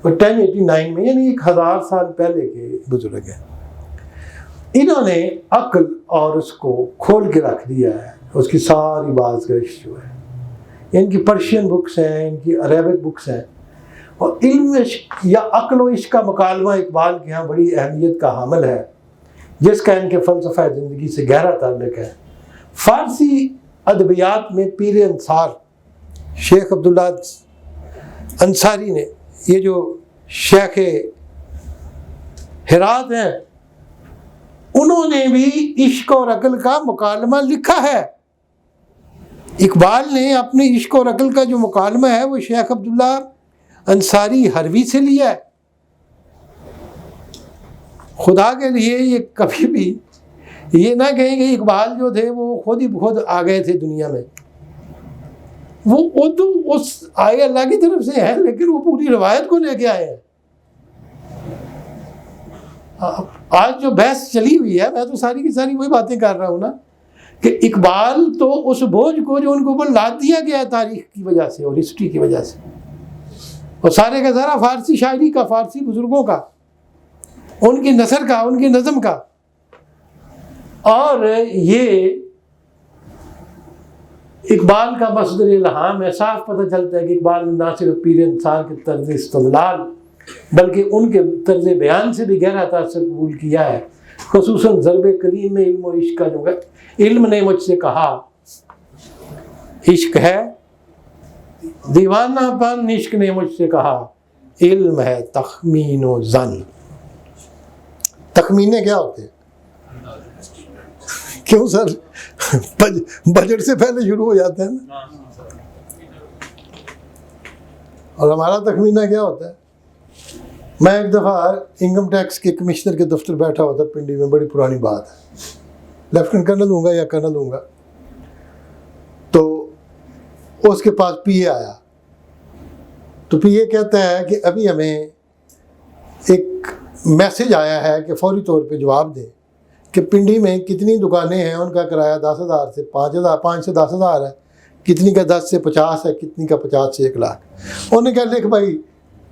اور 1089 میں، یعنی 1000 سال پہلے کے بزرگ ہیں۔ انہوں نے عقل اور اس کو کھول کے رکھ دیا ہے، اس کی ساری باز گشت جو ہے، ان کی پرشین بکس ہیں، ان کی عربک بکس ہیں، اور علم عشق یا عقل و عشق کا مکالمہ اقبال کے ہاں بڑی اہمیت کا حامل ہے، جس کا ان کے فلسفہ زندگی سے گہرا تعلق ہے۔ فارسی ادبیات میں پیر انصار شیخ عبداللہ انصاری نے، یہ جو شیخ ہرات ہیں، انہوں نے بھی عشق اور عقل کا مکالمہ لکھا ہے۔ اقبال نے اپنے عشق اور عقل کا جو مکالمہ ہے وہ شیخ عبداللہ انصاری حلوی سے لیا ہے۔ خدا کے لیے یہ کبھی بھی یہ نہ کہیں کہ اقبال جو تھے وہ خود ہی خود آ گئے تھے دنیا میں، وہ تو اس آئے اللہ کی طرف سے ہے، لیکن وہ پوری روایت کو لے کے آئے ہیں۔ آج جو بحث چلی ہوئی ہے، میں تو ساری کی ساری وہی باتیں کر رہا ہوں نا، کہ اقبال تو اس بوجھ کو جو ان کے اوپر لاد دیا گیا ہے تاریخ کی وجہ سے اور ہسٹری کی وجہ سے، اور سارے کا سارا فارسی شاعری کا، فارسی بزرگوں کا، ان کی نثر کا، ان کی نظم کا، اور یہ اقبال کا مصدر الہام ہے۔ صاف پتہ چلتا ہے کہ اقبال نے نہ صرف پیر انصار کے طرز استدلال بلکہ ان کے طرز بیان سے بھی گہرا تاثر قبول کیا ہے، خصوصاً ضرب کریم میں علم و عشق کا جو ہے، علم نے مجھ سے کہا عشق ہے، دیوانہ پن عشق نے مجھ سے کہا علم ہے تخمین و ظن۔ تخمینے کیا ہوتے ہیں؟ کیوں سر بجٹ سے پہلے شروع ہو جاتے ہیں نا؟ اور ہمارا تخمینہ کیا ہوتا ہے؟ میں ایک دفعہ انکم ٹیکس کے کمشنر کے دفتر بیٹھا ہوا تھا پنڈی میں، بڑی پرانی بات ہے، لیفٹنٹ کرنل ہوں گا یا کرنل ہوں گا، تو اس کے پاس پی اے آیا، تو پی اے کہتا ہے کہ ابھی ہمیں ایک میسج آیا ہے کہ فوری طور پہ جواب دیں کہ پنڈی میں کتنی دکانیں ہیں، ان کا کرایہ 10,000 سے 5 سے 10,000 ہے، کتنی کا 10 سے 50 ہے، کتنی کا 50 سے 1 لاکھ۔ انہوں نے کہا لکھ بھائی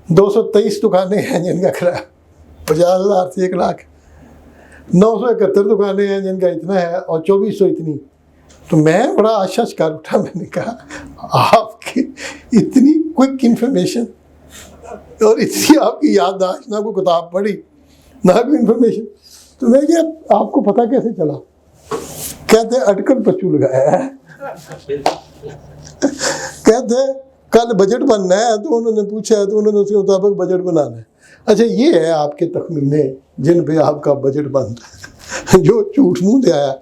223 دکانیں ہیں جن کا کرایہ 50,000 سے 1 لاکھ، 971 دکانیں ہیں جن کا اتنا ہے، اور 2400 اتنی۔ تو میں بڑا آشش کر اٹھا، میں نے کہا آپ کی اتنی کوئک انفارمیشن اور اتنی آپ کی یادداشت، نہ کوئی کتاب پڑھی نہ کوئی انفارمیشن، تو میں کہ آپ کو پتہ کیسے چلا؟ کہتے اٹکل پچو لگایا ہے، کہتے کل بجٹ بننا ہے، تو انہوں نے پوچھا ہے تو انہوں نے اس کے مطابق بجٹ بنانا ہے۔ اچھا یہ ہے آپ کے تخمینے جن پہ آپ کا بجٹ بنتا ہے، جو جھوٹ منہ دے آیا۔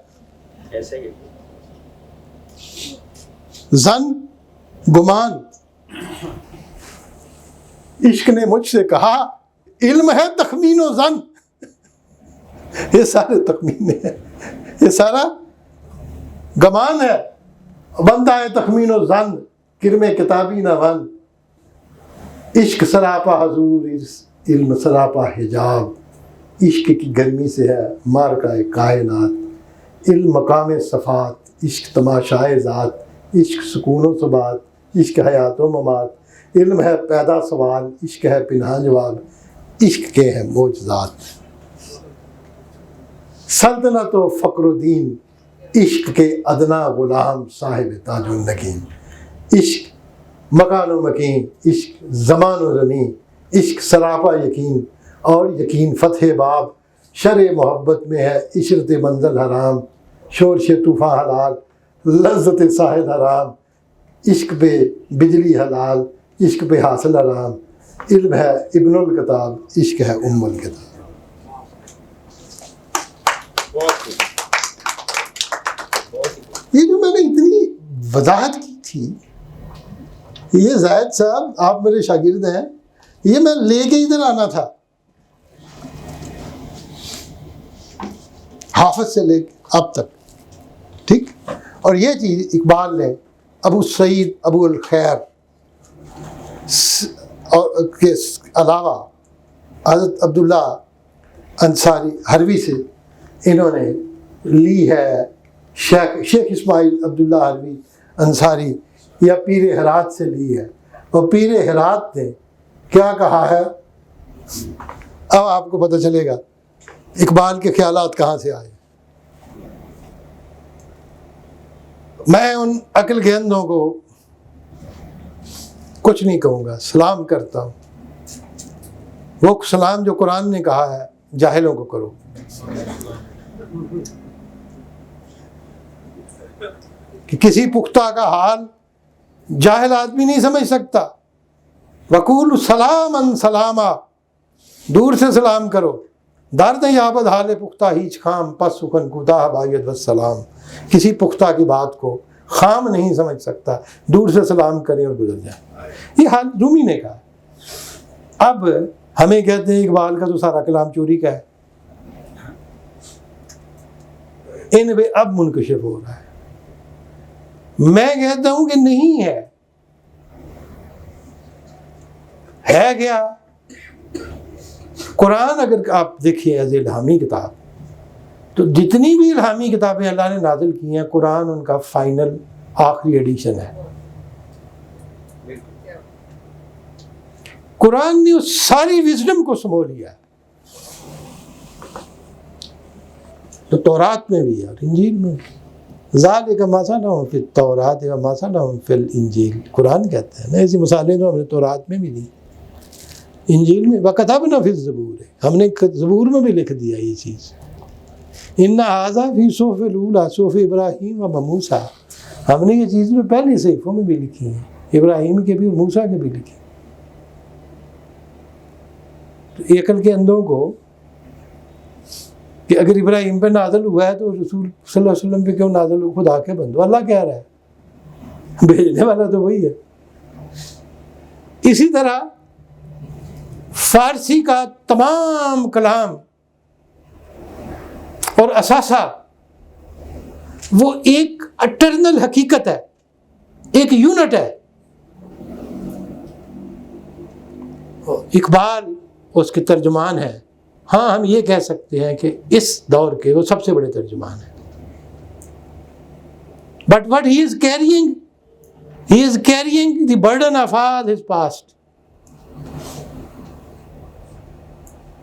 زن، گمان، عشق نے مجھ سے کہا علم ہے تخمین و زن، یہ سارے تخمینے ہیں، یہ سارا گمان ہے، بندہ ہے تخمین و زن کرم کتابی نہ ون، عشق سراپا حضور علم سراپا حجاب، عشق کی گرمی سے ہے مارکہ کائنات، علم مقام صفات، عشق تماشائے ذات، عشق سکون و ثبات، عشق حیات و ممات، علم ہے پیدا سوال، عشق ہے پنہاں جواب، عشق کے ہیں معجزات، سلطنت و فقر و دین، عشق کے ادنا غلام صاحب تاج و نگین، عشق مکان و مکین، عشق زمان و زمین، عشق سراپا یقین اور یقین فتح باب، شرع محبت میں ہے عشرت منزل حرام، شورش طوفان حلال، لذت ساحل حرام، عشق پہ بجلی حلال، عشق پہ حاصل حرام، علم ہے ابن الکتاب، عشق ہے ام الکتاب۔ یہ جو میں نے اتنی وضاحت کی تھی، یہ زاہد صاحب آپ میرے شاگرد ہیں، یہ میں لے کے ادھر آنا تھا، حافظ سے لے کے اب تک، ٹھیک۔ اور یہ چیز اقبال نے ابو سعید ابو الخیر اور کے علاوہ حضرت عبداللہ انصاری حروی سے انہوں نے لی ہے، شیخ اسماعیل عبداللہ حروی انصاری یا پیر ہرات سے لی ہے، اور پیر ہرات نے کیا کہا ہے اب آپ کو پتہ چلے گا اقبال کے خیالات کہاں سے آئے۔ میں ان عقل کے اندھوں کو کچھ نہیں کہوں گا، سلام کرتا ہوں، وہ سلام جو قرآن نے کہا ہے جاہلوں کو کرو۔ کہ کسی پختہ کا حال جاہل آدمی نہیں سمجھ سکتا، وقول سلامن سلاما، دور سے سلام کرو، درد یابد حال پختہ ہیچ خام پس سخن کوتاہ باید والسلام، کسی پختہ کی بات کو خام نہیں سمجھ سکتا، دور سے سلام کریں اور گزر جائیں۔ یہ حال رومی نے کہا۔ اب ہمیں کہتے ہیں اقبال کا تو سارا کلام چوری کا ہے، ان پہ اب منکشف ہو رہا ہے۔ میں کہتا ہوں کہ نہیں ہے، ہے کیا؟ قرآن اگر آپ دیکھیں ایز الہامی کتاب، تو جتنی بھی الہامی کتابیں اللہ نے نازل کی ہیں، قرآن ان کا فائنل آخری ایڈیشن ہے۔ قرآن نے اس ساری وزڈم کو سمو لیا ہے، تو تورات میں بھی ہے اور انجیل میں بھی۔ ذالک مثلہم فی التوراۃ و مثلہم فی الانجیل، قرآن کہتا ہے نا، ایسی مثالیں تو ہم نے تورات میں بھی دی، انجیل میں، وَكَتَبْنَا فِي الزُّبُورِ، ہم نے زبور میں بھی لکھ دیا یہ چیز، إِنَّ هَذَا فِي صُحُفِ الْأُولَىٰ صُحُفِ إِبْرَاهِيمَ وَمُوسَىٰ، ہم نے یہ چیز پہلے صحیفوں میں بھی لکھی ہیں، ابراہیم کے بھی اور موسیٰ کے بھی لکھی۔ تو عقل کے اندھوں کو کہ اگر ابراہیم پہ نازل ہوا ہے تو رسول صلی اللہ علیہ وسلم پہ کیوں نازل ہوا؟ خدا کے بندو، اللہ کہہ رہا ہے، بھیجنے والا تو وہی ہے۔ اسی طرح فارسی کا تمام کلام اور اثاثہ وہ ایک اٹرنل حقیقت ہے، ایک یونٹ ہے۔ اقبال اس کے ترجمان ہے، ہاں ہم یہ کہہ سکتے ہیں کہ اس دور کے وہ سب سے بڑے ترجمان ہیں۔ But what he is carrying the burden of all his past۔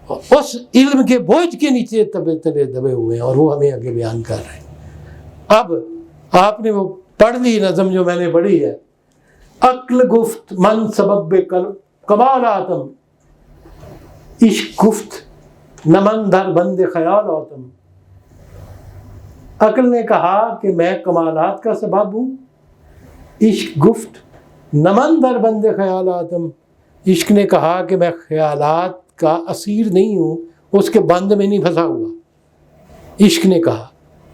اس علم کے بوجھ کے نیچے تلے دبے ہوئے ہیں اور وہ ہمیں آگے بیان کر رہے ہیں۔ اب آپ نے وہ پڑھ لی نظم جو میں نے پڑھی ہے، عقل گفت من سبب کمال آتم، عشق گفت نمن در بند خیال آتم، عقل نے کہا کہ میں کمالات کا سبب ہوں، عشق گفت نمن در بند خیال آتم، عشق نے کہا کہ میں خیالات کا اسیر نہیں ہوں، اس کے بند میں نہیں پھنسا ہوا۔ عشق نے کہا،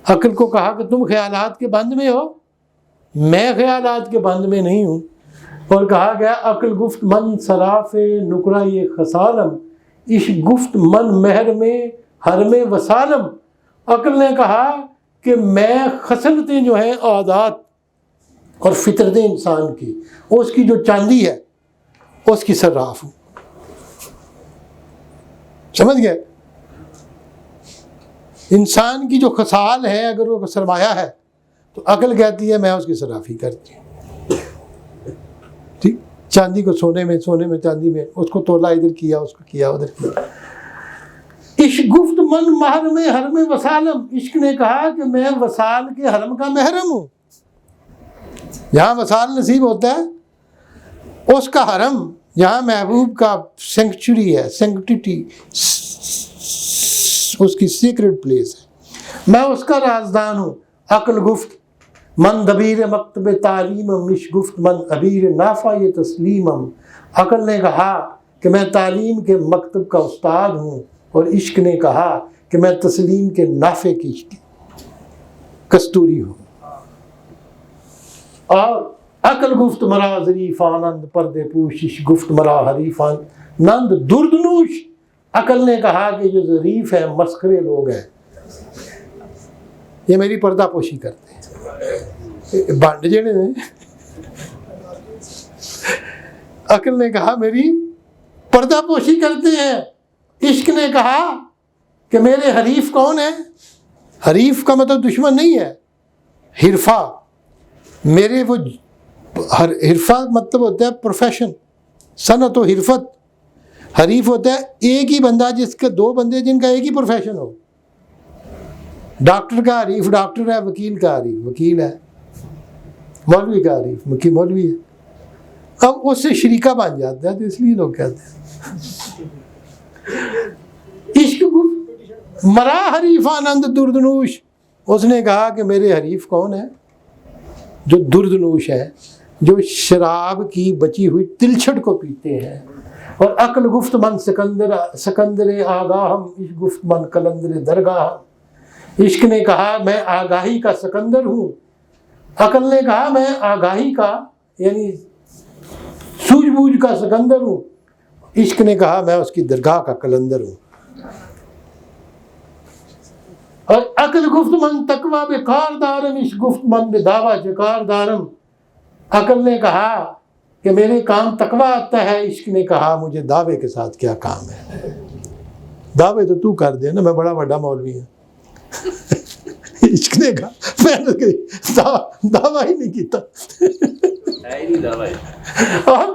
عقل کو کہا کہ تم خیالات کے بند میں ہو، میں خیالات کے بند میں نہیں ہوں، اور کہا گیا عقل گفت من صراف نکرہ یہ خسالم، عشق گفت من مہر میں حرم وسالم، عقل نے کہا کہ میں خصلتیں جو ہیں عادات اور فطرت انسان کی، اس کی جو چاندی ہے اس کی صراف ہوں. سمجھ گئے؟ انسان کی جو خصال ہے اگر وہ سرمایہ ہے تو عقل کہتی ہے میں اس کی صرافی کرتی ہوں. ٹھیک، چاندی کو سونے میں، سونے میں چاندی میں، اس کو تولا ادھر کیا، اس کو کیا ادھر کیا. عشق گفت من محرم حرم وسالم، عشق نے کہا کہ میں وصال کے حرم کا محرم ہوں. جہاں وصال نصیب ہوتا ہے اس کا حرم، جہاں محبوب کا سینکچری ہے، سینکٹیٹی، اس کی سیکرٹ پلیس ہے، میں اس کا رازدان ہوں. عقل گفت من دبیر مکتب تعلیمم، عشق گفت من ابیر نافع تسلیمم. عقل نے کہا کہ میں تعلیم کے مکتب کا استاد ہوں، اور عشق نے کہا کہ میں تسلیم کے نافع کی کستوری ہوں. اور عقل گفت مرا ظریف آنند پردے پوش، عشق گفت مرا حریفان نند دردنوش. عقل نے کہا کہ جو ظریف ہیں، مسخرے لوگ ہیں، یہ میری پردہ پوشی کرتے ہیں، بانڈ جڑے ہیں. عقل نے کہا میری پردہ پوشی کرتے ہیں. عشق نے کہا کہ میرے حریف کون ہیں؟ حریف کا مطلب دشمن نہیں ہے، حرفہ. میرے وہ حرفہ مطلب ہوتا ہے پروفیشن، صنعت و حرفت. حریف ہوتا ہے ایک ہی بندہ جس کے دو بندے جن کا ایک ہی پروفیشن ہو. ڈاکٹر کا حریف ڈاکٹر ہے، وکیل کا حریف وکیل ہے، مولوی کا حریف مولوی ہے. اب اس سے شریکہ بن جاتا ہے، تو اس لیے لوگ کہتے ہیں عشق گفت مرا حریف آنند دردنوش. اس نے کہا کہ میرے حریف کون ہے؟ جو دردنوش ہے، جو شراب کی بچی ہوئی تلچھٹ کو پیتے ہیں. اور عقل گفت من سکندر آگاہم، عشق گفت من کلندر درگاہم. عشق نے کہا میں آگاہی کا سکندر ہوں. عقل نے کہا میں آگاہی کا یعنی سوجھ بوجھ کا سکندر ہوں. عشق نے کہا میں اس کی درگاہ کا کلندر ہوں. اور عقل گفت من تقوی بے کار دارم، عشق گفت من بے دعویٰ چکار دارم. عقل نے کہا کہ میرے کام تقوی آتا ہے، عشق نے کہا مجھے دعوے کے ساتھ کیا کام ہے. دعوے تو کر دے نا، میں بڑا بڑا مولوی ہوں. عشق نے کہا میں نے دعویٰ ہی نہیں کیتا. اور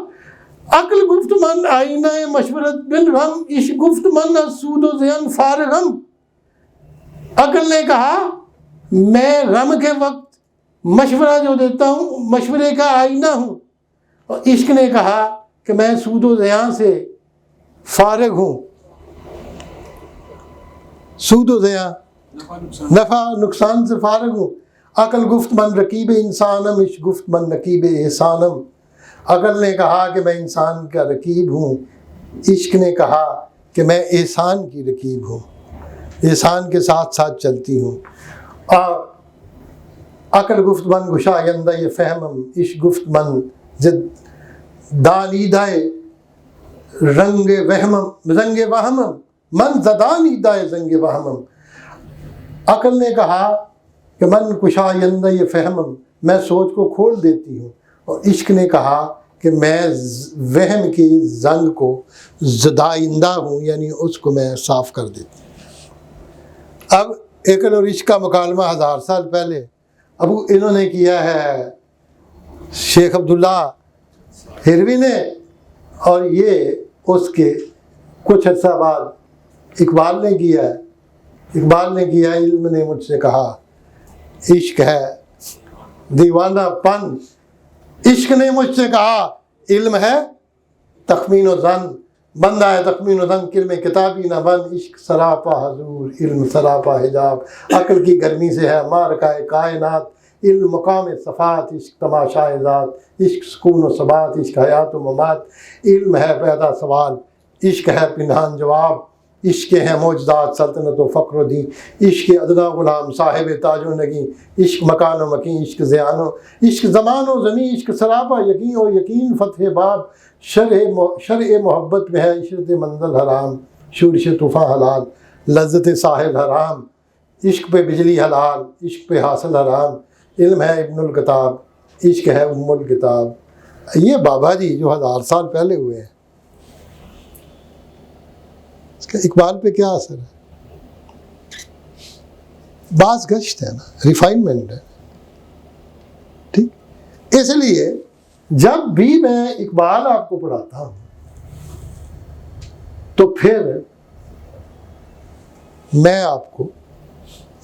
عقل گفت من آئینہ مشورت بالغم، عشق گفت من سود و زیان فارغم. عقل نے کہا میں غم کے وقت مشورہ جو دیتا ہوں مشورے کا آئینہ ہوں. اور عشق نے کہا کہ میں سود و زیان سے فارغ ہوں. سود و زیان، نفع نقصان سے فارغ ہوں. عقل گفت من رقیب انسانم، عشق گفت من نقیب احسانم. عقل نے کہا کہ میں انسان کا رقیب ہوں. عشق نے کہا کہ میں احسان کی رقیب ہوں، احسان کے ساتھ ساتھ چلتی ہوں. اور عقل گفت من گشایندہ فہمم، عشق گفت من دانیدہ رنگ وہمم، من زدانیدہ رنگ وہمم. عقل نے کہا کہ من گشایندہ فہمم، میں سوچ کو کھول دیتی ہوں. اور عشق نے کہا کہ میں وہم کی زنگ کو زدائندہ ہوں، یعنی اس کو میں صاف کر دیتی ہوں. اب عقل اور عشق کا مکالمہ 1000 سال پہلے اب انہوں نے کیا ہے شیخ عبداللہ ہروی نے، اور یہ اس کے کچھ عرصہ بعد اقبال نے کیا ہے. اقبال نے کیا علم نے مجھ سے کہا عشق ہے دیوانہ پن. عشق نے مجھ سے کہا علم ہے تخمین و ظن، بندہ ہے تخمین و ظن علم کتابی نہ بن. عشق سراپا حضور، علم سراپا حجاب. عقل کی گرمی سے ہے مارکہ کائنات، علم مقام صفات، عشق تماشائے ذات. عشق سکون و ثبات، عشق حیات و ممات. علم ہے پیدا سوال، عشق ہے پنہان جواب. عشق ہیں معجزات سلطنت و فقر و دین. عشق ادنا غلام صاحب تاج و نگیں. عشق مکان و مکین، عشق زیان و عشق زمان و زمین. عشق سراپا یقین و یقین فتح باب. شرع محبت میں ہے عشرت منزل حرام، شورش طوفاں حلال، لذت ساحل حرام. عشق پہ بجلی حلال، عشق پہ حاصل حرام. علم ہے ابن الکتاب، عشق ہے ام الکتاب، یہ بابا جی جو 1000 سال پہلے ہوئے ہیں، اس کا اقبال پہ کیا اثر ہے؟ باز گشت ہے نا، ریفائنمنٹ ہے. ٹھیک، اس لیے جب بھی میں اقبال آپ کو پڑھاتا ہوں تو پھر میں آپ کو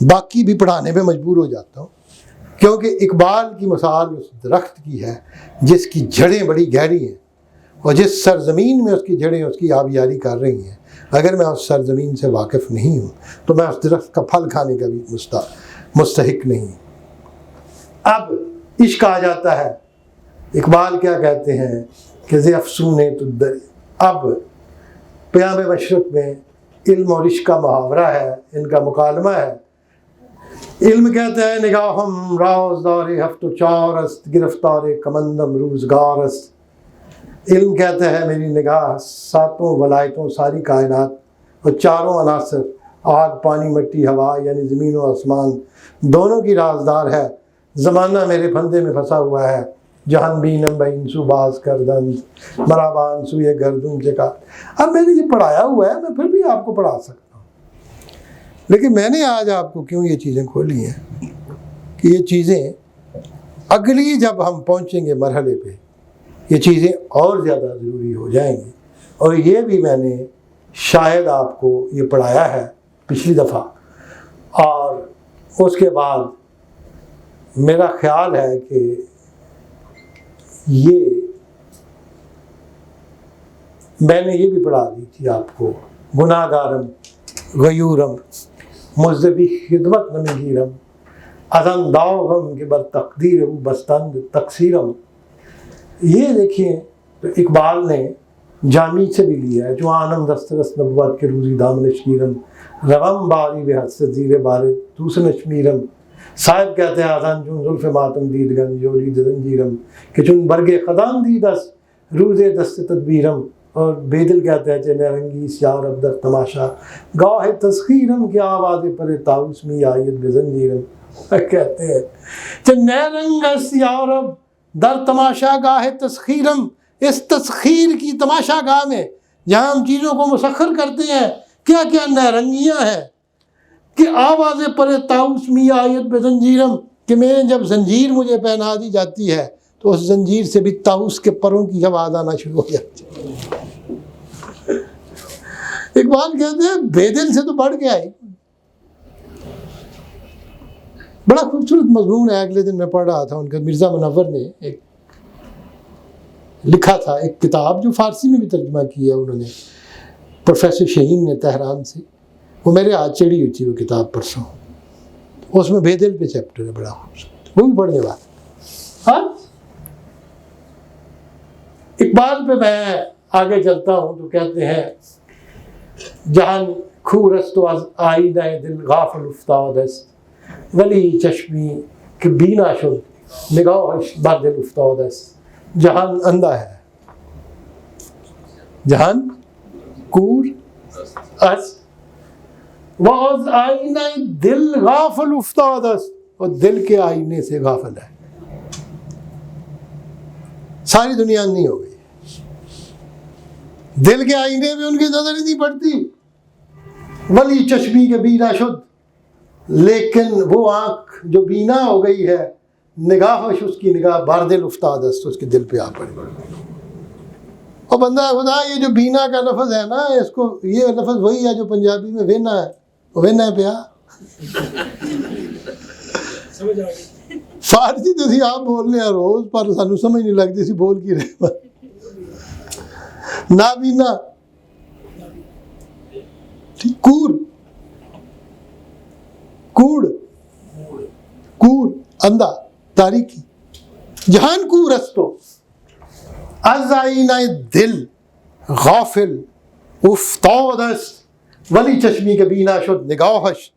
باقی بھی پڑھانے پہ مجبور ہو جاتا ہوں، کیونکہ اقبال کی مثال اس درخت کی ہے جس کی جڑیں بڑی گہری ہیں اور جس سرزمین میں اس کی جڑیں اس کی آبیاری کر رہی ہیں. اگر میں اس سرزمین سے واقف نہیں ہوں تو میں اس درخت کا پھل کھانے کا بھی مستحق نہیں ہوں. اب عشق آ جاتا ہے. اقبال کیا کہتے ہیں کہ زِ افسون تدری، اب پیام مشرق میں علم اور عشق کا محاورہ ہے، ان کا مکالمہ ہے. علم کہتا ہے نگاہم رازدار ہفت و چار است، گرفتار کمندم روزگار است. علم کہتا ہے میری نگاہ ساتوں ولایتوں، ساری کائنات اور چاروں عناصر، آگ پانی مٹی ہوا، یعنی زمین و آسمان دونوں کی رازدار ہے. زمانہ میرے پھندے میں پھنسا ہوا ہے، جہان بینم بین سو باز کردن مرابان سو یہ گردن کے کا. اب میں نے یہ پڑھایا ہوا ہے، میں پھر بھی آپ کو پڑھا سکتا ہوں، لیکن میں نے آج آپ کو کیوں یہ چیزیں کھولی ہیں کہ یہ چیزیں اگلی جب ہم پہنچیں گے مرحلے پہ یہ چیزیں اور زیادہ ضروری ہو جائیں گی. اور یہ بھی میں نے شاید آپ کو یہ پڑھایا ہے پچھلی دفعہ، اور اس کے بعد میرا خیال ہے کہ یہ میں نے یہ بھی پڑھا دی تھی آپ کو، گناہ گارم غیورم مذہبی خدمت نمیگیرم ازن داؤ غم کے بر تقدیر بستند تقصیرم. یہ دیکھیں تو اقبال نے جامی سے بھی لیا ہے، جو آنم دسترس نبوت کے روزی دامن شمیرم رغم باری بے حسد زیر بار توسن شمیرم. صاحب کہتے ہیں آزان چون زلف ماتم دید گن جوری زنجیرم کہ چون برگ خدان دیدس روز دست تدبیرم. اور بیدل کہتے ہیں چنے رنگی سیار اب در تماشا گاہ تسخیرم کی آواز پر تاؤس میں آیت بزنجیرم. کہتے ہیں چنے رنگ سیار اب در تماشا گاہ تسخیرم، اس تسخیر کی تماشا گاہ میں جہاں ہم چیزوں کو مسخر کرتے ہیں کیا کیا نارنگیاں ہیں کہ آواز پر تاؤس می آیت بے زنجیرم، کہ میں جب زنجیر مجھے پہنا دی جاتی ہے تو اس زنجیر سے بھی طاؤس کے پروں کی آواز آنا شروع ہو جاتی ہے. اقبال کہتے ہیں بے دل سے تو بڑھ کے آئی. بڑا خوبصورت مضمون ہے، اگلے دن میں پڑھ رہا تھا ان کا، مرزا منور نے ایک لکھا تھا ایک کتاب جو فارسی میں بھی ترجمہ کی ہے انہوں نے، پروفیسر شہین نے تہران سے. وہ میرے ہاتھ چڑھی ہوئی تھی وہ کتاب پرسوں، اس میں بے دل پہ چیپٹر ہے بڑا خوبصورت، وہ بھی پڑھنے والا. ہاں اقبال پہ میں آگے چلتا ہوں تو کہتے ہیں جہان کھورست و از آئینہ دل غافل افتاد است ولی چشمی کہ بینا شد نگاہش بر دل افتاد است. جہان اندھا ہے، جہان کور است و از آئینہ دل غافل افتاد است، اور دل کے آئینے سے غافل ہے. ساری دنیا اندھی ہو گئی، دل کے آئینے میں ان کی نظر ہی نہیں پڑتی. ولی چشمی کے بینا شد، لیکن وہ آنکھ جو بینا ہو گئی ہے، نگاہش اس کی نگاہ بار دل افتاد است، اس کے دل پہ آ پڑی. اور بندہ خدا یہ جو بینا کا لفظ ہے نا، اس کو یہ لفظ وہی ہے جو پنجابی میں وینا ہے، وہ وینا ہے پیا. فارسی تو اسی آپ بولنے ہیں روز، پر سانو سمجھ نہیں لگتی اسی بول کی رہے. نابینا، کور کوڑ کور اندھا تاریکی. جہان کور استو از آئینہ دل غافل افتاد است ولی چشمی کے بینا شد نگاہش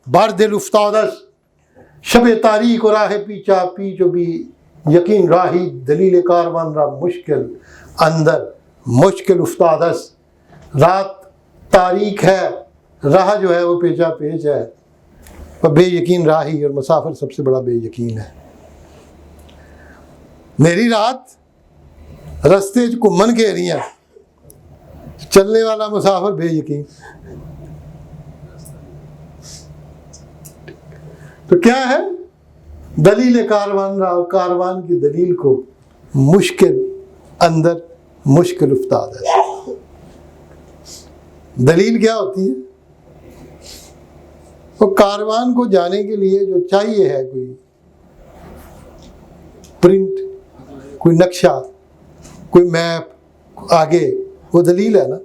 بر دل افتاد است. شب تاریک و راہ پیچا پیچ و بی یقین راہی دلیل کاروان را مشکل اندر مشکل افتاد است. رات تاریک ہے، راہ جو ہے وہ پیچا پیچ ہے، اور بے یقین راہی اور مسافر سب سے بڑا بے یقین ہے. میری رات رستے گھومن گھیریاں چلنے والا مسافر بے یقین. تو کیا ہے دلیل کاروان رہا, کاروان کی دلیل کو مشکل اندر مشکل افتاد ہے. دلیل کیا ہوتی ہے؟ وہ کاروان کو جانے کے لیے جو چاہیے ہے کوئی پرنٹ, کوئی نقشہ, کوئی میپ آگے, وہ دلیل ہے نا.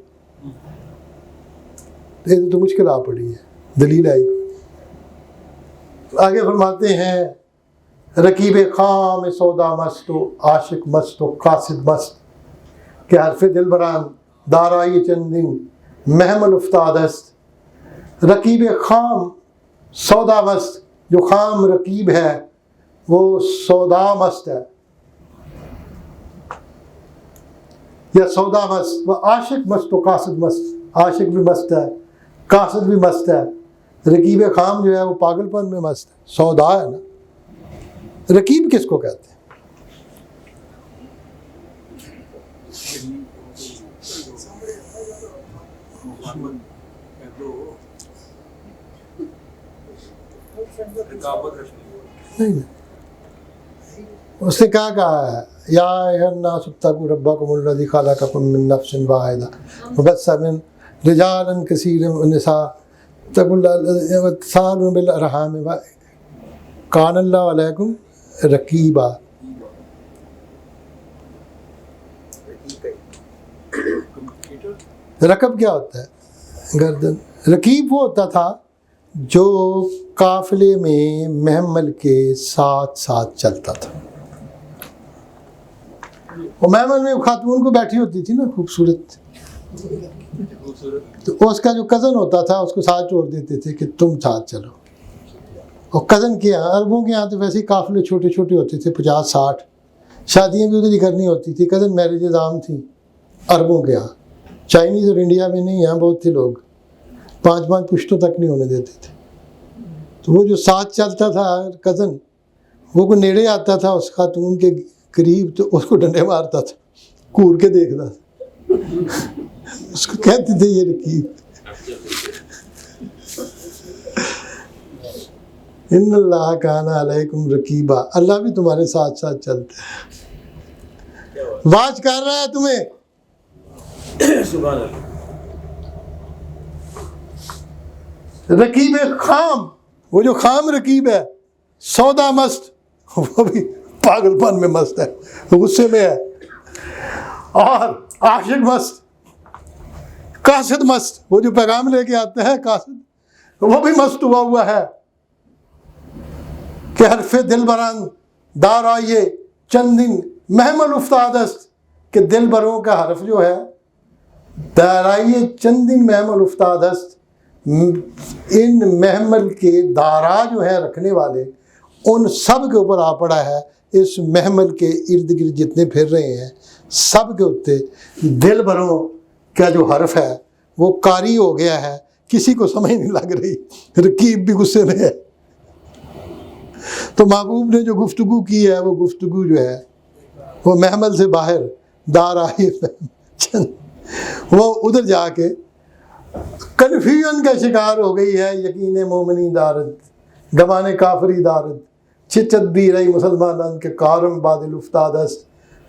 یہ تو مشکل آ پڑی ہے, دلیل آئی. آگے فرماتے ہیں رکیب خام سودا مست و عاشق مست و قاصد مست کہ حرف دل بران دارائی چندن محمل افتاد است. رکیب خام سودا مست, جو خام رکیب ہے وہ سودا مست ہے یا سودا مست. وہ عاشق مست و قاصد مست, عاشق بھی مست ہے, قاصد بھی مست ہے. رکیب خام جو ہے وہ پاگل پن میں مست ہے, سودا ہے نا. رکیب کس کو کہتے ہیں؟ نہیں, اس نے کہا ہے یا ایھا الناس اتقوا ربکم الذی خلقکم من نفس واحدہ وبث من رجالا کثیرا ونساء اتقوا اللہ وتساءلوا بالارحام کان اللہ علیکم رقیبا. رکب کیا ہوتا ہے؟ گردن. رقیب وہ ہوتا تھا جو قافلے میں محمل کے ساتھ ساتھ چلتا تھا. وہ محمل میں خاتون کو بیٹھی ہوتی تھی نا خوبصورت, تو اس کا جو کزن ہوتا تھا اس کو ساتھ چھوڑ دیتے تھے کہ تم ساتھ چلو. اور کزن کے یہاں, عربوں کے یہاں تو ویسے ہی قافلے چھوٹے چھوٹے ہوتے تھے, 50-60 شادیاں بھی ادھر ہی کرنی ہوتی تھی. کزن میرجز عام تھیں عربوں کے یہاں. چائنیز اور انڈیا میں نہیں, یہاں بہت تھے لوگ 5 پشتوں تک نہیں ہونے دیتے تھے. تو وہ جو ساتھ چلتا تھا کزن, وہ کو نیڑے آتا تھا اس خاتون کے قریب تو اس کو ڈنڈے مارتا تھا, کور کے دیکھتا تھا. اس کو کہتے تھے یہ رقیب. ان اللہ کان علیکم رقیبا, اللہ بھی تمہارے ساتھ ساتھ چلتے ہیں, واچ کر رہا ہے تمہیں. سبحان اللہ. رقیب خام, وہ جو خام رقیب ہے, سودا مست, وہ بھی پاگل پن میں مست ہے, غصے میں ہے. اور عاشق مست, قاصد مست, وہ جو پیغام لے کے آتا ہے قاصد, وہ بھی مست ہوا ہے کہ حرف دل بران دار آئیے چندن محمل افتاد است, کہ دل بروں کا حرف جو ہے دارائیے چندن محمل افتاد است, ان محمل کے دارا جو ہے رکھنے والے ان سب کے اوپر آ پڑا ہے. اس محمل کے ارد گرد جتنے پھر رہے ہیں سب کے اوپر دل بروں کا جو حرف ہے وہ قاری ہو گیا ہے, کسی کو سمجھ نہیں لگ رہی. رقیب بھی غصے میں ہے. تو محبوب نے جو گفتگو کی ہے وہ گفتگو جو ہے وہ محمل سے باہر دار آئی, وہ ادھر جا کے کنفیوژن کا شکار ہو گئی ہے. یقین مومنی دارد گمان کافری دارد چچت بھی رہی مسلمان کے کارم بادل افتاد است.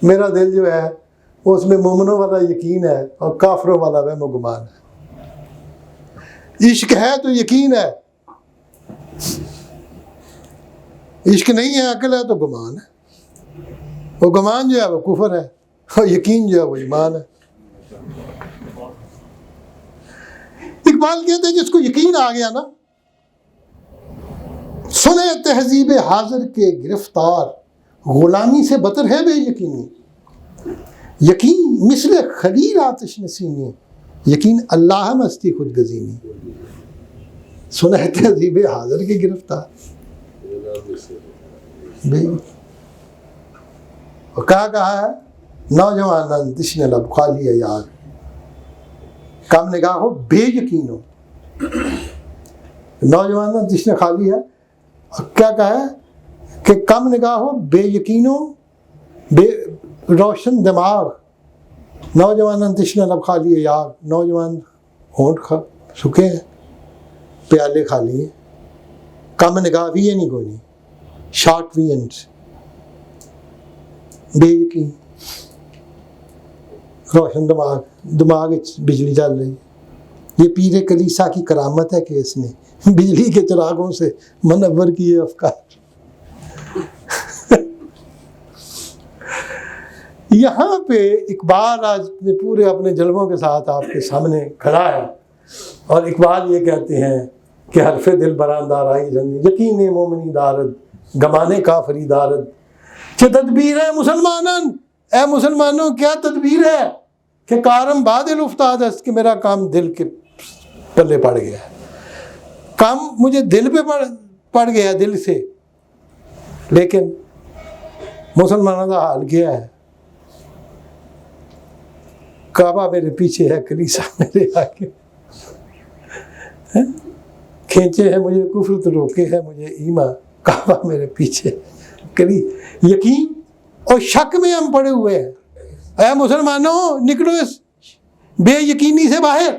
میرا دل جو ہے اس میں مومنوں والا یقین ہے اور کافروں والا وہم و گمان ہے. عشق ہے تو یقین ہے, عشق نہیں ہے عقل ہے تو گمان ہے. وہ گمان جو ہے وہ کفر ہے اور یقین جو ہے وہ ایمان ہے. اقبال کہتے ہیں جس کو یقین آ گیا نا, سنے تہذیب حاضر کے گرفتار غلامی سے بتر ہے بے یقینی. یقین مثل خلیل آتش نسینی, یقین اللہ مستی خود گزینی. سنے تہذیب حاضر کے گرفتار اور کہا ہے نوجوان تشن لب خالی ہے یار, کم نگاہ ہو بے یقین ہو. نوجوان تشن خالی ہے, اور کیا کہا ہے کہ کم نگاہ ہو بے یقین ہو بے روشن دماغ، نوجوان تشنہ لب خالی یاغ، نوجوان ہونٹ سکے ہیں، پیالے خالی ہیں، کم نگاہ بھی ہے نہیں کوئی، شارٹ وینس، بے یقین، روشن دماغ بجلی چل رہی ہے۔ یہ پیر کلیسا کی کرامت ہے کہ اس نے بجلی کے چراغوں سے منور کیے افکار۔ یہاں پہ اقبال آج پورے اپنے جلووں کے ساتھ آپ کے سامنے کھڑا ہے، اور اقبال یہ کہتے ہیں کہ حرف دل بران دارائی جنگی یقین مومنی دارد گمانے کافری دارد، کہ تدبیر ہے مسلمانن، اے مسلمانوں کیا تدبیر ہے کہ کارم بادل افتاد است، کہ میرا کام دل کے پلے پڑ گیا ہے، کام مجھے دل پہ پڑ گیا دل سے، لیکن مسلمانوں کا حال کیا ہے؟ کعبہ میرے پیچھے ہے، کلیسا میرے آگے، کھینچے ہے مجھے کفر تو روکے ہے مجھے ایمان، کعبہ میرے پیچھے، یقین اور شک میں ہم پڑے ہوئے ہیں۔ اے مسلمانوں نکلو اس بے یقینی سے باہر،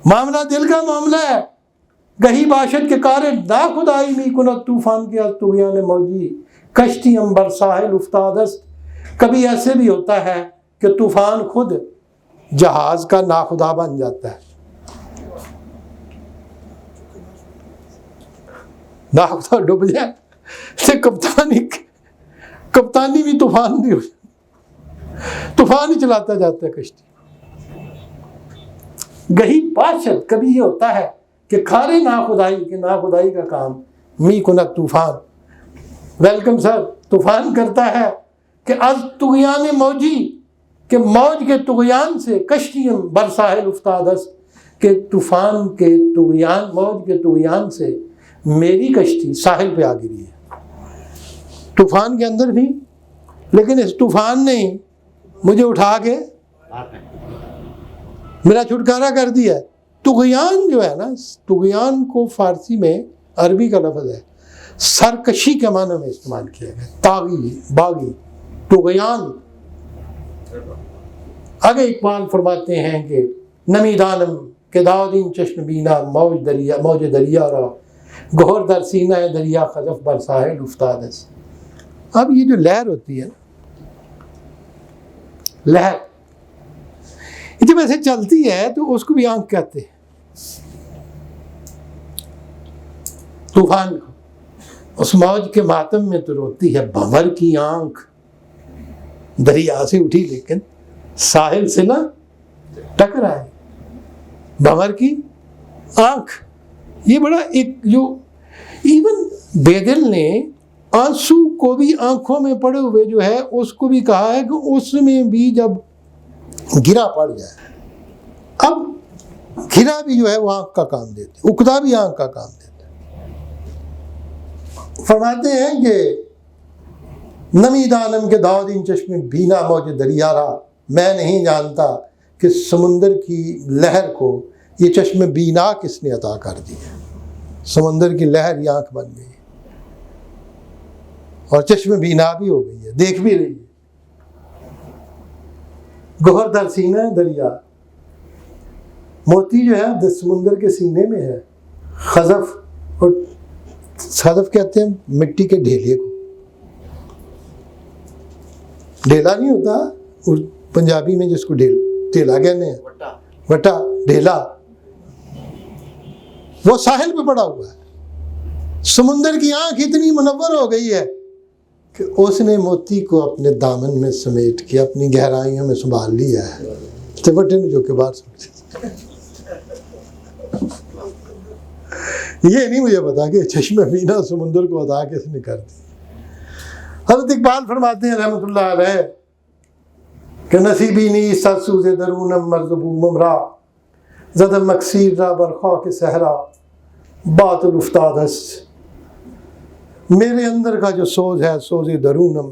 معاملہ دل کا معاملہ ہے۔ گہی باشد کے کار نا خدائی می کند طوفان کے از طغیان موجی، کشتی امبر ساحل افتاد است، کبھی ایسے بھی ہوتا ہے کہ طوفان خود جہاز کا ناخدا بن جاتا ہے، ناخدا ڈوب جائے تو کپتانی بھی طوفان بھی ہو جائے، طوفان ہی چلاتا جاتا ہے کشتی۔ گہی باشد کبھی یہ ہوتا ہے کہ کھارے ناخدائی کے ناخدائی کا کام می کنک طوفان، ویلکم سر، طوفان کرتا ہے کہ از طغیان موجی، کہ موج کے طغیان سے، کشتیم بر ساحل افتاد است، کہ طوفان کے طغیان، موج کے طغیان سے میری کشتی ساحل پہ آ گری ہے، طوفان کے اندر بھی، لیکن اس طوفان نے مجھے اٹھا کے میرا چھٹکارا کر دیا۔ طغیان جو ہے نا، طغیان کو فارسی میں عربی کا لفظ ہے، سرکشی کے معنی میں استعمال کیا گیا، طاغی، باغی، طغیان۔ آگے اقبال فرماتے ہیں کہ نمی دانم کہ داودین چشم بینا موج دریا را، گہر در سینہ دریا خزف بر ساحل افتاد است۔ اب یہ جو لہر ہوتی ہے، لہر جب ایسے چلتی ہے تو اس کو بھی آنکھ کہتے ہیں، طوفان کو، اس موج کے ماتم میں تو روتی ہے بھنور کی آنکھ، دریا سے اٹھی لیکن ساحل سے نہ ٹکرائے، بھنور کی آنکھ۔ یہ بڑا ایک جو ایون بیدل نے آنسو کو بھی آنکھوں میں پڑے ہوئے جو ہے اس کو بھی کہا ہے کہ اس میں بھی جب گرا پڑ جائے، اب گرا بھی جو ہے وہ آنکھ کا کام دیتے، اکدا بھی آنکھ کا کام دیتے۔ فرماتے ہیں کہ نمی دانم کے داودین چشم بینا موج دریا را، میں نہیں جانتا کہ سمندر کی لہر کو یہ چشم بینا کس نے عطا کر دی ہے، سمندر کی لہر یہ آنکھ بن گئی اور چشم بینا بھی ہو گئی ہے، دیکھ بھی رہی ہے۔ گوہر در سینہ دریا، موتی جو ہے سمندر کے سینے میں ہے، خزف، اور خزف کہتے ہیں مٹی کے ڈھیلے کو، ڈھیلا نہیں ہوتا پنجابی میں جس کو ڈھیلا کہتے ہیں، وٹا، ڈھیلا، وہ ساحل پہ پڑا ہوا ہے۔ سمندر کی آنکھ اتنی منور ہو گئی ہے کہ اس نے موتی کو اپنے دامن میں سمیٹ کے اپنی گہرائیوں میں سنبھال لیا ہے، چپٹے نے جو کہ باہر سمجھے۔ یہ نہیں مجھے پتا کہ چشم بینا سمندر کو عطا کس نے کر دی۔ حضرت اقبال فرماتے ہیں رحمۃ اللہ علیہ کہ نصیبی نی ست سوز درونم مرزبومم را، زدم مکسیر را بر خاک صحرا باطل افتاد است۔ میرے اندر کا جو سوز ہے، سوز درونم،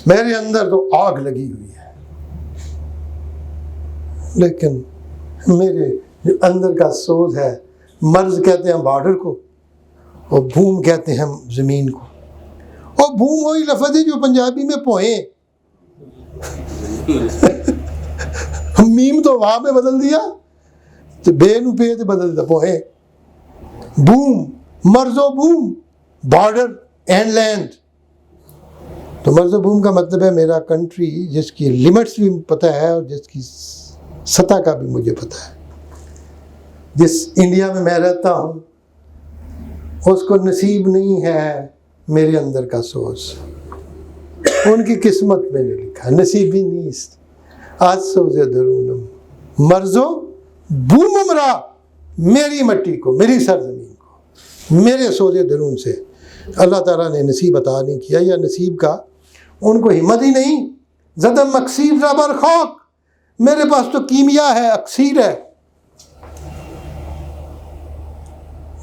میرے اندر تو آگ لگی ہوئی ہے، لیکن میرے جو اندر کا سوز ہے، مرز کہتے ہیں بارڈر کو اور بھوم کہتے ہیں زمین کو، اور بھوم وہی لفظ ہے جو پنجابی میں پوئیں، میم تو وہاں پہ بدل دیا، تو بے نو پہ تو بدل دیا پوئیں. بوم، مرز و بوم، بارڈر اینڈ لینڈ. تو مرز و بوم کا مطلب ہے میرا کنٹری جس کی لمٹس بھی پتہ ہے اور جس کی سطح کا بھی مجھے پتہ ہے. جس انڈیا میں میں رہتا ہوں اس کو نصیب نہیں ہے میرے اندر کا سوز، ان کی قسمت میں نے لکھا نصیبی نیست آج سوز درونم مرز و بوم امرا، میری مٹی کو، میری سرزمین کو، میرے سوز درون سے اللہ تعالیٰ نے نصیب عطا نہیں کیا، یا نصیب کا ان کو ہمت ہی نہیں. زدم اکسیر ربر خاک، میرے پاس تو کیمیا ہے، اکسیر ہے،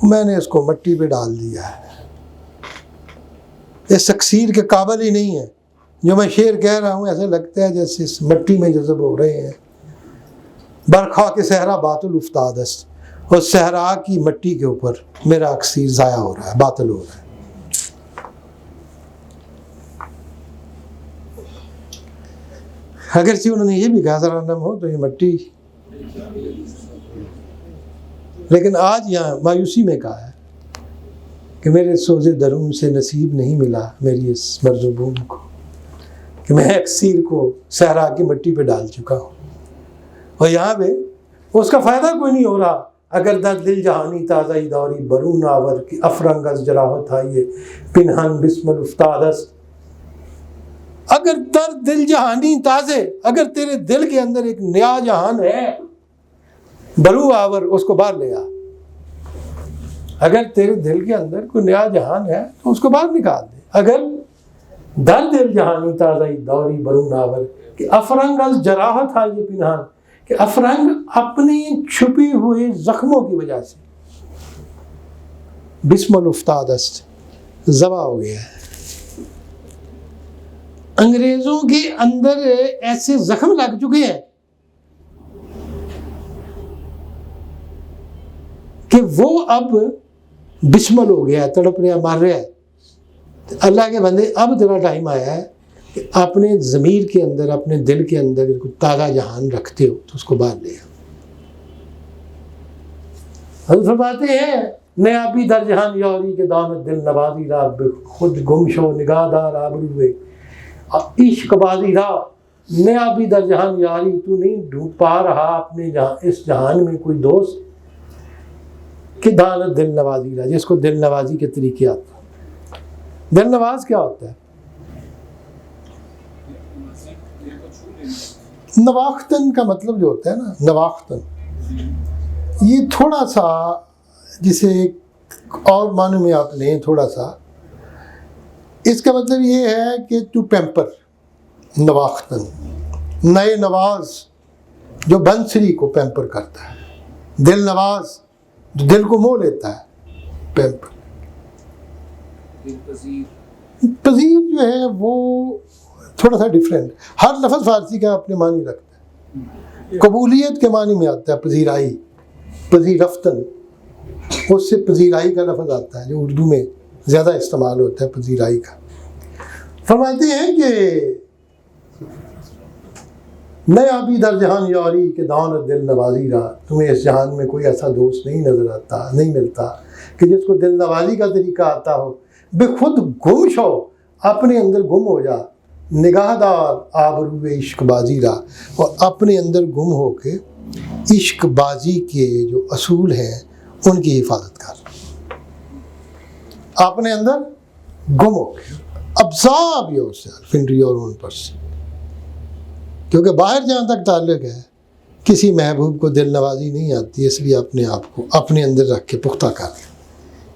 میں نے اس کو مٹی پہ ڈال دیا ہے. اس اکسیر کے قابل ہی نہیں ہے. جو میں شعر کہہ رہا ہوں ایسا لگتا ہے جیسے اس مٹی میں جذب ہو رہے ہیں. برخا کے صحرا باطل افتاد است، اور صحرا کی مٹی کے اوپر میرا اکسیر ضائع ہو رہا ہے، باطل ہو رہا ہے. اگرچہ انہوں نے یہ بھی کہا ذرا نم ہو تو یہ مٹی، لیکن آج یہاں مایوسی میں کہا ہے کہ میرے سوز درون سے نصیب نہیں ملا میری اس مرز و بوم کو، کہ میں اکسیر کو صحرا کی مٹی پہ ڈال چکا ہوں، اور یہاں پہ اس کا فائدہ کوئی نہیں ہو رہا. اگر در دل جہانی تازہ دوری برون آور کی افرنگ از جراحت آئیے پنہن بسم الافتاد است. اگر در دل جہانی تازے، اگر تیرے دل کے اندر ایک نیا جہان ہے، برو آور، اس کو باہر لے آ. اگر تیرے دل کے اندر کوئی نیا جہان ہے تو اس کو باہر نکال دے. اگر در دل جہانی تازہ دوری برون آور کہ افرنگ از جراحت آئیے پنہان، کہ افرنگ اپنی چھپی ہوئی زخموں کی وجہ سے بسم الافتاد است، ذبح ہو گیا ہے. انگریزوں کے اندر ایسے زخم لگ چکے ہیں کہ وہ اب بسمل ہو گیا ہے، تڑپ رہا، مر رہا ہے. اللہ کے بندے اب تیرا ٹائم آیا ہے کہ اپنے ضمیر کے اندر، اپنے دل کے اندر کوئی تازہ جہان رکھتے ہو تو اس کو باہر لے آؤ. حضرت فرماتے ہیں نیا بھی در جہان یاری کے دامت دل نوازی را، خود گم شو نگاہ دار آبروے عشق بازی را. نیا بھی در جہان یاری، تو نہیں ڈھونڈ پا رہا اپنے اس جہان میں کوئی دوست کہ دانت دل نوازی را، جس کو دل نوازی کے طریقے آتا. دل نواز کیا ہوتا ہے؟ نواختن کا مطلب جو ہوتا ہے نا، نواختن، یہ تھوڑا سا جسے اور معنی میں آپ لیں تھوڑا سا، اس کا مطلب یہ ہے کہ ٹو پیمپر، نواختن، نئے نواز جو بنسری کو پیمپر کرتا ہے، دل نواز جو دل کو موہ لیتا ہے، پیمپر. پذیر جو ہے وہ تھوڑا سا ڈیفرنٹ، ہر لفظ فارسی کا اپنے معنی رکھتا ہے. قبولیت کے معنی میں آتا ہے پذیرائی، پذیرفتن، اس سے پذیرائی کا لفظ آتا ہے جو اردو میں زیادہ استعمال ہوتا ہے پذیرائی کا. فرماتے ہیں کہ نیا بھی در جہان یاری کہ دانت دل نوازی رہا، تمہیں اس جہان میں کوئی ایسا دوست نہیں نظر آتا، نہیں ملتا کہ جس کو دل نوازی کا طریقہ آتا ہو. بے خود گم شو، اپنے اندر گم ہو جا، نگاہ دار آبرو عشق بازی رہا، اور اپنے اندر گم ہو کے عشق بازی کے جو اصول ہیں ان کی حفاظت کر. اپنے اندر گم ہو کے absorb your self into your own person, کیونکہ باہر جہاں تک تعلق ہے کسی محبوب کو دل نوازی نہیں آتی، اس لیے اپنے آپ کو اپنے اندر رکھ کے پختہ کر،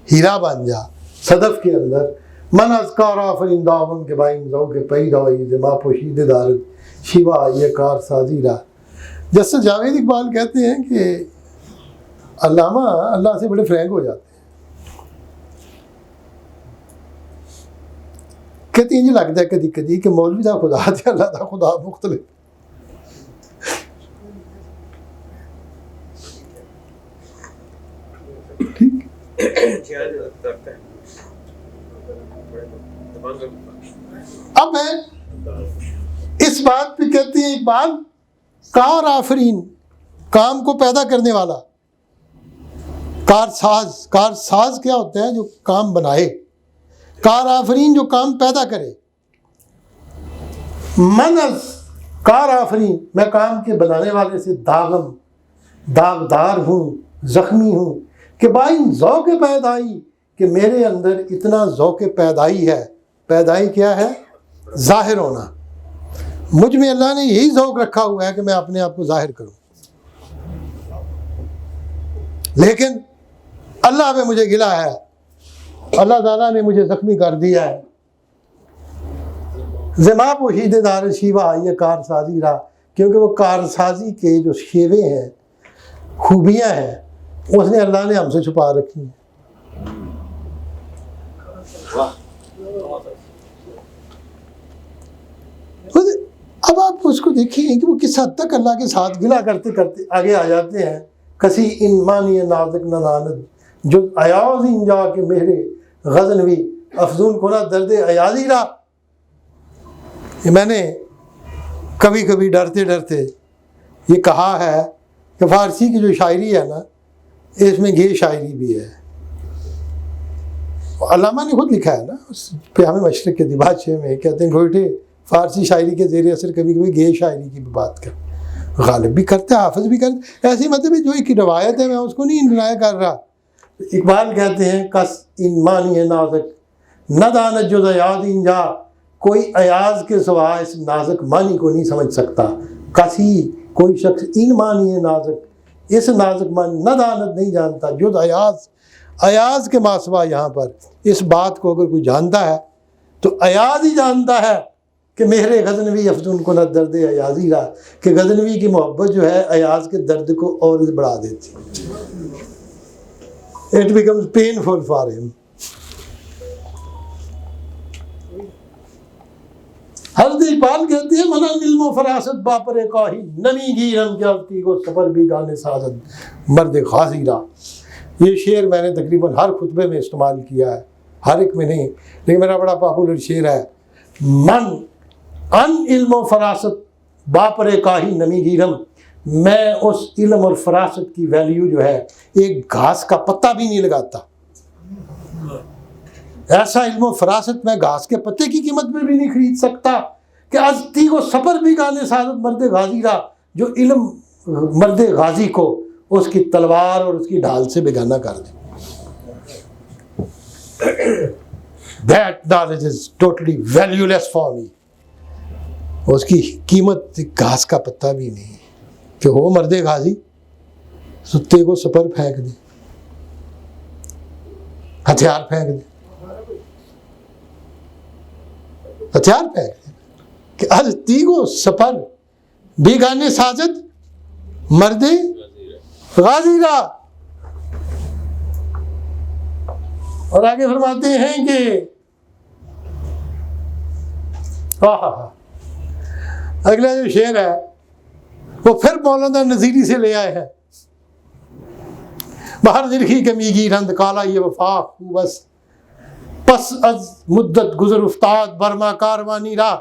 ہیرا بن جا صدف کے اندر. من از کار آفرین داون کے بائن ذوق پیدائی زما پوشید دارد شیوا یہ کار سازی را. جیسے جاوید اقبال کہتے ہیں کہ علامہ اللہ سے بڑے فرینک ہو جاتے ہیں. کہتے ہیں لگتا ہے کدی کدی کہ مولوی دا خدا تے اللہ دا خدا مختلف. ٹھیک اب ہے اس بات پہ کہتے ہیں اقبال کار آفرین، کام کو پیدا کرنے والا، کار ساز کیا ہوتا ہے؟ جو کام بنائے، کار آفرین جو کام پیدا کرے، من از کار آفرین میں کام کے بنانے والے سے داغدار ہوں، زخمی ہوں، کہ بائی ذوق پیدائی کہ میرے اندر اتنا ذوق پیدائی ہے۔ پیدائی کیا ہے؟ ظاہر ہونا۔ مجھ میں اللہ نے یہی ذوق رکھا ہوا ہے کہ میں اپنے آپ کو ظاہر کروں، لیکن اللہ پہ مجھے گلا ہے، اللہ تعالیٰ نے مجھے زخمی کر دیا ہے۔ زما پوشید دار شیوا یہ کارسازی رہا، کیونکہ وہ کارسازی کے جو شیوے ہیں، خوبیاں ہیں، اس نے اللہ نے ہم سے چھپا رکھی ہیں۔ اب آپ اس کو دیکھیں کہ وہ کس حد تک اللہ کے ساتھ گلا کرتے کرتے آگے آ جاتے ہیں۔ کسی انمانی نازک نناند جو ایاز انجا کے میرے غزنوی افزون کنا درد ایازی را۔ یہ میں نے کبھی کبھی ڈرتے ڈرتے یہ کہا ہے کہ فارسی کی جو شاعری ہے نا، اس میں یہ شاعری بھی ہے۔ علامہ نے خود لکھا ہے نا، اس پہ ہمیں مشرق کے دیباچے میں کہتے ہیں گھوٹے فارسی شاعری کے زیر اثر کبھی کبھی گے شاعری کی بھی بات کر، غالب بھی کرتے، حافظ بھی کرتے، ایسی مطلب جو ایک روایت ہے، میں اس کو نہیں ڈنائی کر رہا۔ اقبال کہتے ہیں کس ان مانی نازک نہ دانت جز ایاز انجا، کوئی ایاز کے سوا اس نازک معنی کو نہیں سمجھ سکتا۔ کسی کوئی شخص ان مانی نازک اس نازک معنی نہ دانت نہیں جانتا، جز ایاز کے ماسوا یہاں پر اس بات کو اگر کوئی جانتا ہے تو ایاز ہی جانتا ہے کہ میرے غزنوی افزون کند درد ایازی را، کہ غزنوی کی محبت جو ہے ایاز کے درد کو اور بڑھا دیتی۔ It becomes painful for him۔ حضرت اقبال کہتے ہیں منا علم و فراست باپر کاہی نمی گیرم کیالتی کو سفر بھی گانے سازد مرد غازی را۔ یہ شعر میں نے تقریباً ہر خطبے میں استعمال کیا ہے، ہر ایک میں نہیں، لیکن میرا بڑا پاپولر شعر ہے۔ من ان علم و فراست باپر کاہی نمی گیرم، میں اس علم اور فراست کی ویلیو جو ہے ایک گھاس کا پتا بھی نہیں لگاتا۔ ایسا علم و فراست میں گھاس کے پتے کی قیمت میں بھی نہیں خرید سکتا کہ از تیغ و سپر بھی گانے سازد مرد غازی را، جو علم مرد غازی کو اس کی تلوار اور اس کی ڈھال سے بیگانہ کر دے۔ That knowledge is totally valueless for me۔ اس کی قیمت گھاس کا پتا بھی نہیں کہ ہو مرد غازی، ستے کو سپر پھینک دے، ہتھیار پھینک دے، ہتھیار پھینک دے کہ از تیغ و سپر بیگانے سازد مرد غازی را۔ اور آگے فرماتے ہیں کہ اگلا جو شعر ہے وہ پھر مولانا نظیری سے لے آئے ہیں۔ بہر نرخی کے میگی رند کالا یہ وفا خوبس، پس از مدت گزر افتاد برما کاروانی را۔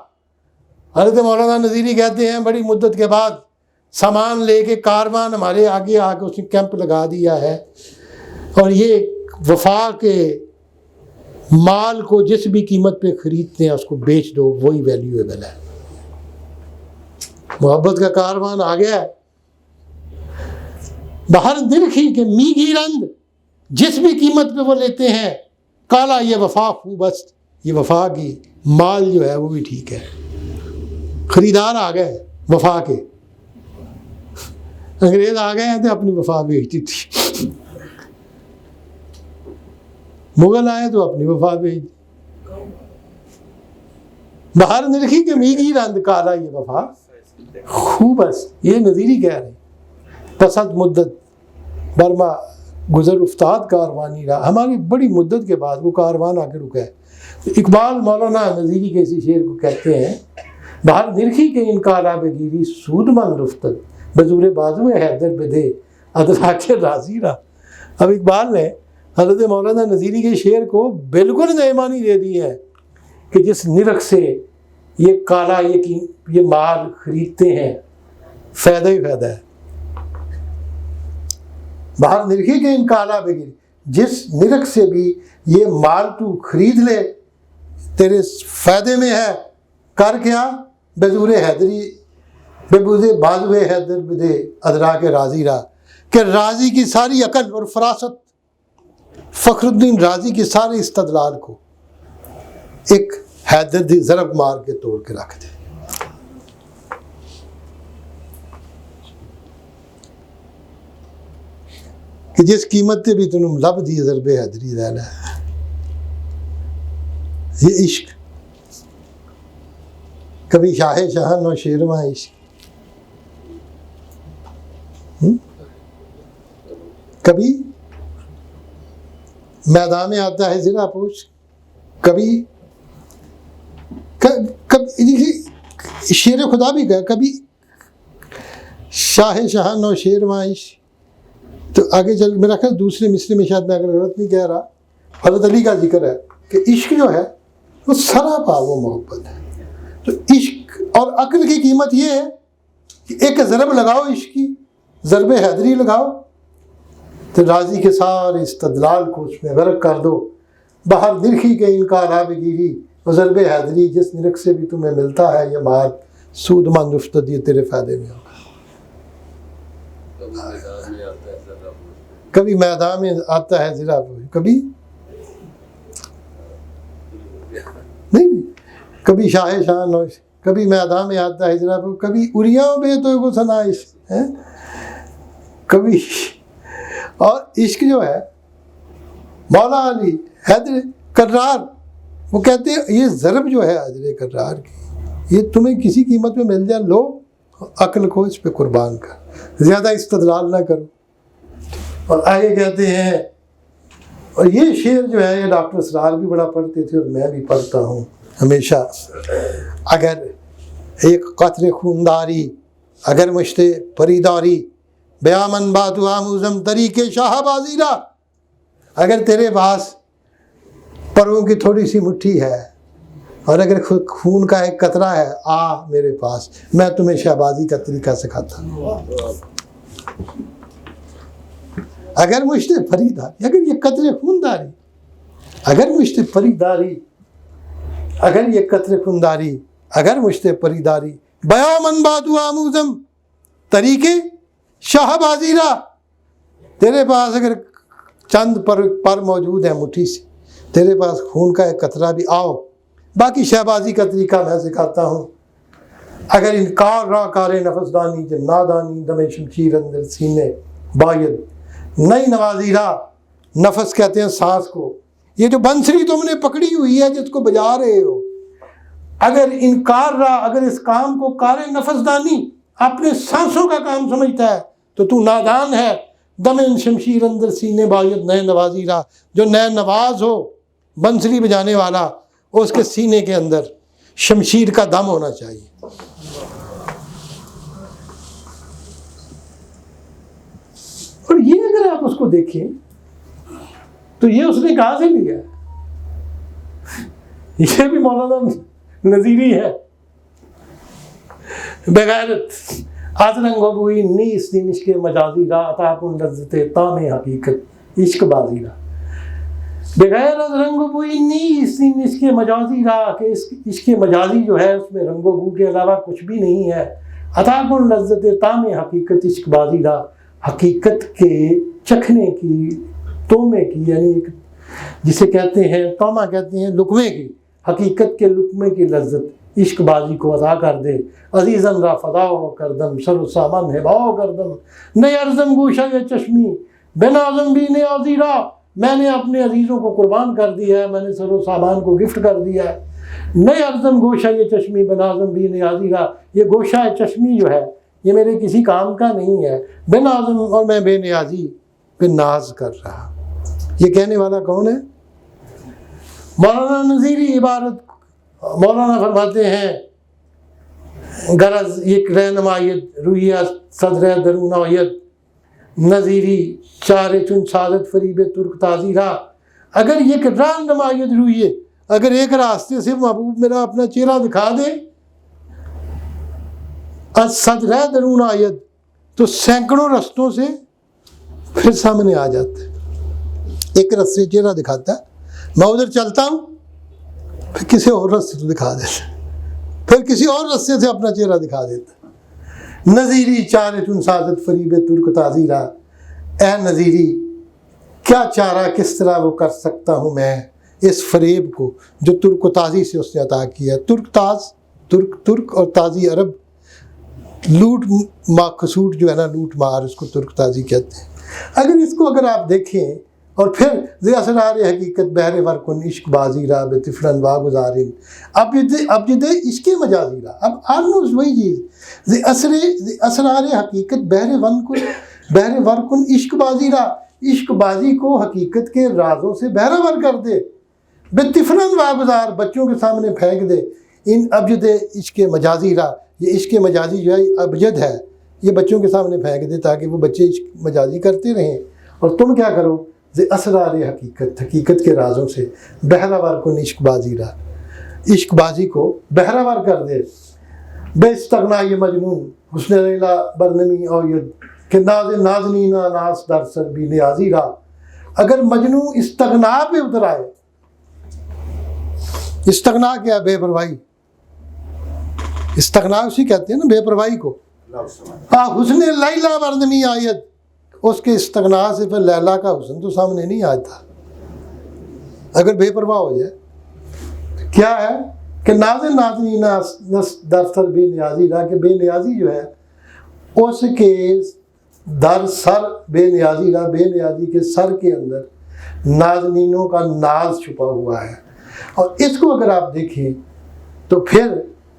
حضرت مولانا نظیری کہتے ہیں بڑی مدت کے بعد سامان لے کے کاروان ہمارے آگے آ کے اس نے کیمپ لگا دیا ہے، اور یہ وفا کے مال کو جس بھی قیمت پہ خریدتے ہیں اس کو بیچ دو، وہی ویلیویبل ہے۔ محبت کا کاروان آ گیا ہے۔ بہر نرخی کے میگی رند، جس بھی قیمت پہ وہ لیتے ہیں، کالا یہ وفا خوبست، یہ وفا کی مال جو ہے وہ بھی ٹھیک ہے۔ خریدار آ گئے وفا کے، انگریز آ گئے ہیں تو اپنی وفا بیچتی تھی، مغل آئے تو اپنی وفا بیچ دی۔ بہر نرخی کے میگی رند کالا یہ وفا خوبست، یہ نظیری کہہ رہے ہیں۔ پسند مدت برما گزر افتاد کاروانی رہا، ہماری بڑی مدت کے بعد وہ کاروان آ کے رکا ہے۔ اقبال مولانا نظیری کے اسی شعر کو کہتے ہیں بہر نرخی کے انکارا بگیری سود مند رفتت بزور بازو حیدر بدے ادراک راضی رہا۔ اب اقبال نے حضرت مولانا نظیری کے شعر کو بالکل نئے معنی دے دی ہے کہ جس نرخ سے یہ کالا یہ مال خریدتے ہیں فائدہ ہی فائدہ ہے. باہر نرخی کے ان کالا بگیری، جس نرخ سے بھی یہ مال تو خرید لے تیرے فائدے میں ہے. کر کیا؟ بزور حیدری بے بوزے بازو حیدر بدے ادراک راضی را، کہ راضی کی ساری عقل اور فراست، فخر الدین رازی کے سارے استدلال کو ایک حیدر دی ضرب مار کے توڑ کے رکھ دے. کہ جس قیمت تے بھی تنوں لب دی ضرب حیدری رہنا ہے. یہ عشق کبھی شاہ شہن و شیرواں عشق، کبھی میدان میں آتا ہے زرا پوچھ، کبھی شیر خدا بھی گیا، کبھی شاہ شہن و شیرواں عشق. تو آگے چل میرا خیال دوسرے مصرے میں شاید میں اگر غلط نہیں کہہ رہا، حضرت علی کا ذکر ہے کہ عشق جو ہے وہ سراپا وہ محبت ہے. تو عشق اور عقل کی قیمت یہ ہے کہ ایک ضرب لگاؤ، عشق کی ضرب حیدری لگاؤ تو راضی کے سارے استدلال کو اس میں غرق کر دو. باہر نرخی کے انکار آبگیری اور ضرب حیدری، جس نرخ سے بھی تمہیں ملتا ہے یہ مال سود مند افتد، یہ تیرے فائدے میں ہوگا. کبھی میدان میں آتا ہے زرا پوچھ، کبھی نہیں، کبھی شاہ شان ہو، کبھی میدان میں آتا ہے زرا پوچھ، کبھی اریاں بے تو کو سنائش ہے کبھی. اور عشق جو ہے مولا علی حیدر کرار وہ کہتے ہیں یہ ضرب جو ہے حیدر کرار کی، یہ تمہیں کسی قیمت میں مل جائے، لو عقل کو اس پہ قربان کر، زیادہ استدلال نہ کرو. اور آگے کہتے ہیں، اور یہ شعر جو ہے یہ ڈاکٹر اسرار بھی بڑا پڑھتے تھے اور میں بھی پڑھتا ہوں ہمیشہ، اگر ایک قطر خونداری اگر مشتے پریداری بیامن باتو آموزم طریقے شاہ بازیرہ، اگر تیرے پاس پروں کی تھوڑی سی مٹھی ہے اور اگر خون کا ایک قطرہ ہے، آ میرے پاس، میں تمہیں شہبازی کا طریقہ سکھاتا ہوں. اگر مشتے فریداری، اگر یہ قطر خونداری، اگر مشتے فریداری، اگر یہ قطر خونداری، اگر مشتے پریداری بیامن باتو آموزم طریقے شاہ بازیرہ، تیرے پاس اگر چند پر موجود ہیں مٹھی سے، تیرے پاس خون کا ایک قطرہ بھی، آؤ باقی شہبازی کا طریقہ میں سکھاتا ہوں. اگر انکار را کار نفس دانی جو نادانی دم شمشیر اندر سینے باید نئی نوازیرہ، نفس کہتے ہیں سانس کو، یہ جو بنسری تم نے پکڑی ہوئی ہے جس کو بجا رہے ہو، اگر انکار را، اگر اس کام کو کار نفس دانی اپنے سانسوں کا کام سمجھتا ہے تو نادان ہے. دم شمشیر اندر سینے باید نئے نوازیرہ، جو نئے نواز ہو بنسری بجانے والا، اس کے سینے کے اندر شمشیر کا دم ہونا چاہیے. اور یہ اگر آپ اس کو دیکھیں تو یہ اس نے کہاں سے لیا؟ یہ بھی مولانا نظیری ہے. بغیرت از رنگ و بوئی نیست دین عشق مجازی را، عطا کن لذت طعم حقیقت عشق بازی را. بغیر از رنگ و بوئی نیست دین عشق مجازی را، کہ عشق مجازی جو ہے اس میں رنگ و بو کے علاوہ کچھ بھی نہیں ہے. عطا کن لذت طعم حقیقت عشق بازی را، حقیقت کے چکھنے کی، تومے کی، یعنی ایک جسے کہتے ہیں تومہ کہتے ہیں لقمے کی، حقیقت کے لقمے کی لذت عشق بازی کو عطا کر دے. عزیزاً را فداؤ کردم سر و سامان ہباؤ کردم، نئے ارزم گوشہ چشمی بے نازم بھی نیازی را. میں نے اپنے عزیزوں کو قربان کر دیا ہے، میں نے سر و سامان کو گفٹ کر دیا ہے. نئے ارزم گوشہ چشمی بے نازم بھی نیازی را، یہ گوشہ چشمی جو ہے یہ میرے کسی کام کا نہیں ہے. بے نازم، اور میں بے نیازی پہ ناز کر رہا. یہ کہنے والا کون ہے؟ مولانا نظیری. عبارت مولانا فرماتے ہیں، غرض ایک رہنمائیت رویہ صدر درونایت نظیری چارے چون سازت فریب ترک تازیرہ. اگر یک رہنمائیت رویے اگر ایک راستے سے محبوب میرا اپنا چہرہ دکھا دے از سج رہ درون آید تو سینکڑوں رستوں سے پھر سامنے آ جاتا ہے۔ ایک رستے چہرہ دکھاتا ہے، میں ادھر چلتا ہوں، پھر کسی اور رستے سے دکھا دیتا ہے، پھر کسی اور رستے سے اپنا چہرہ دکھا دیتا ہے۔ نظیری چارہ چون سازت فریب ترک تازیرہ، اے نظیری کیا چارہ، کس طرح وہ کر سکتا ہوں میں اس فریب کو جو ترک و تازی سے اس نے عطا کیا۔ ترک اور تازی عرب، لوٹ مقصود جو ہے نا، لوٹ مار، اس کو ترک تازی کہتے ہیں۔ اگر آپ دیکھیں اور پھر زی اسرار حقیقت بہر ورکن عشق بازی را بے طفلن وا گزارن، اب جدے عشق مجازی را، اب آلموسٹ وہی چیز، زی اسرار حقیقت بہر ورکن عشق بازی را، عشق بازی کو حقیقت کے رازوں سے بہرہ ور کر دے، بے طفلن وا گزار، بچوں کے سامنے پھینک دے، ان ابجد عشق مجازی را، یہ عشق مجازی جو ہے ابجد ہے، یہ بچوں کے سامنے پھینک دے تاکہ وہ بچے عشق مجازی کرتے رہیں، اور تم کیا کرو، زی اسرار حقیقت کے رازوں سے بہرہ ور کن عشق بازی را، عشق بازی کو بہرہ ور کر دے۔ بے استغنا یہ مجنون حسن لیلا برنمی اوید کہ نازنینا ناس در سر بھی نیازی را، اگر مجنون استغنا پہ اتر آئے، استغنا کیا؟ بے پرواہی، استغنا اسی کہتے ہیں نا، بے پرواہی کو۔ ہاں، حسن لیلا برنمی آید، اس کے استغنا سے پھر لیلا کا حسن تو سامنے نہیں آتا۔ اگر بے پرواہ ہو جائے کیا ہے کہ نازنی در سر بے نیازی را، کہ بے نیازی جو ہے اس کے در سر بے نیازی را، بے نیازی کے سر کے اندر نازنینوں کا ناز چھپا ہوا ہے۔ اور اس کو اگر آپ دیکھیں تو پھر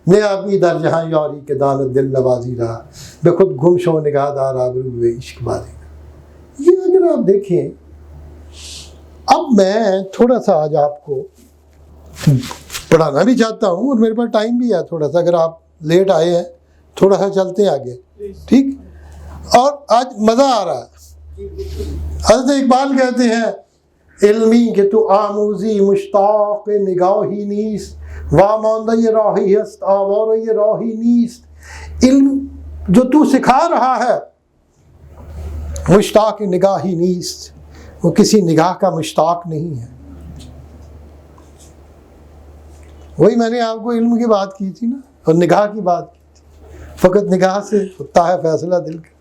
نیابی در جہاں یاری کے دانت دل نوازی رہا، بے خود گم شو نگاہ دار آبرو ہوئے عشق بازی رہا۔ یہ اگر آپ دیکھیں، اب میں تھوڑا سا آج آپ کو پڑھانا بھی چاہتا ہوں اور میرے پاس ٹائم بھی ہے تھوڑا سا، اگر آپ لیٹ آئے ہیں تھوڑا سا چلتے ہیں آگے، ٹھیک؟ اور آج مزہ آ رہا ہے۔ حضرت اقبال کہتے ہیں علمی کہ تو آموزی مشتاق نگاہی نیست، واماندہ یہ راہی ہست آوارہ یہ راہی نیست، علم جو تو سکھا رہا ہے مشتاق نگاہی نیست، وہ کسی نگاہ کا مشتاق نہیں ہے۔ وہی میں نے آپ کو علم کی بات کی تھی نا، اور نگاہ کی بات کی تھی، فقط نگاہ سے ہوتا ہے فیصلہ دل کا۔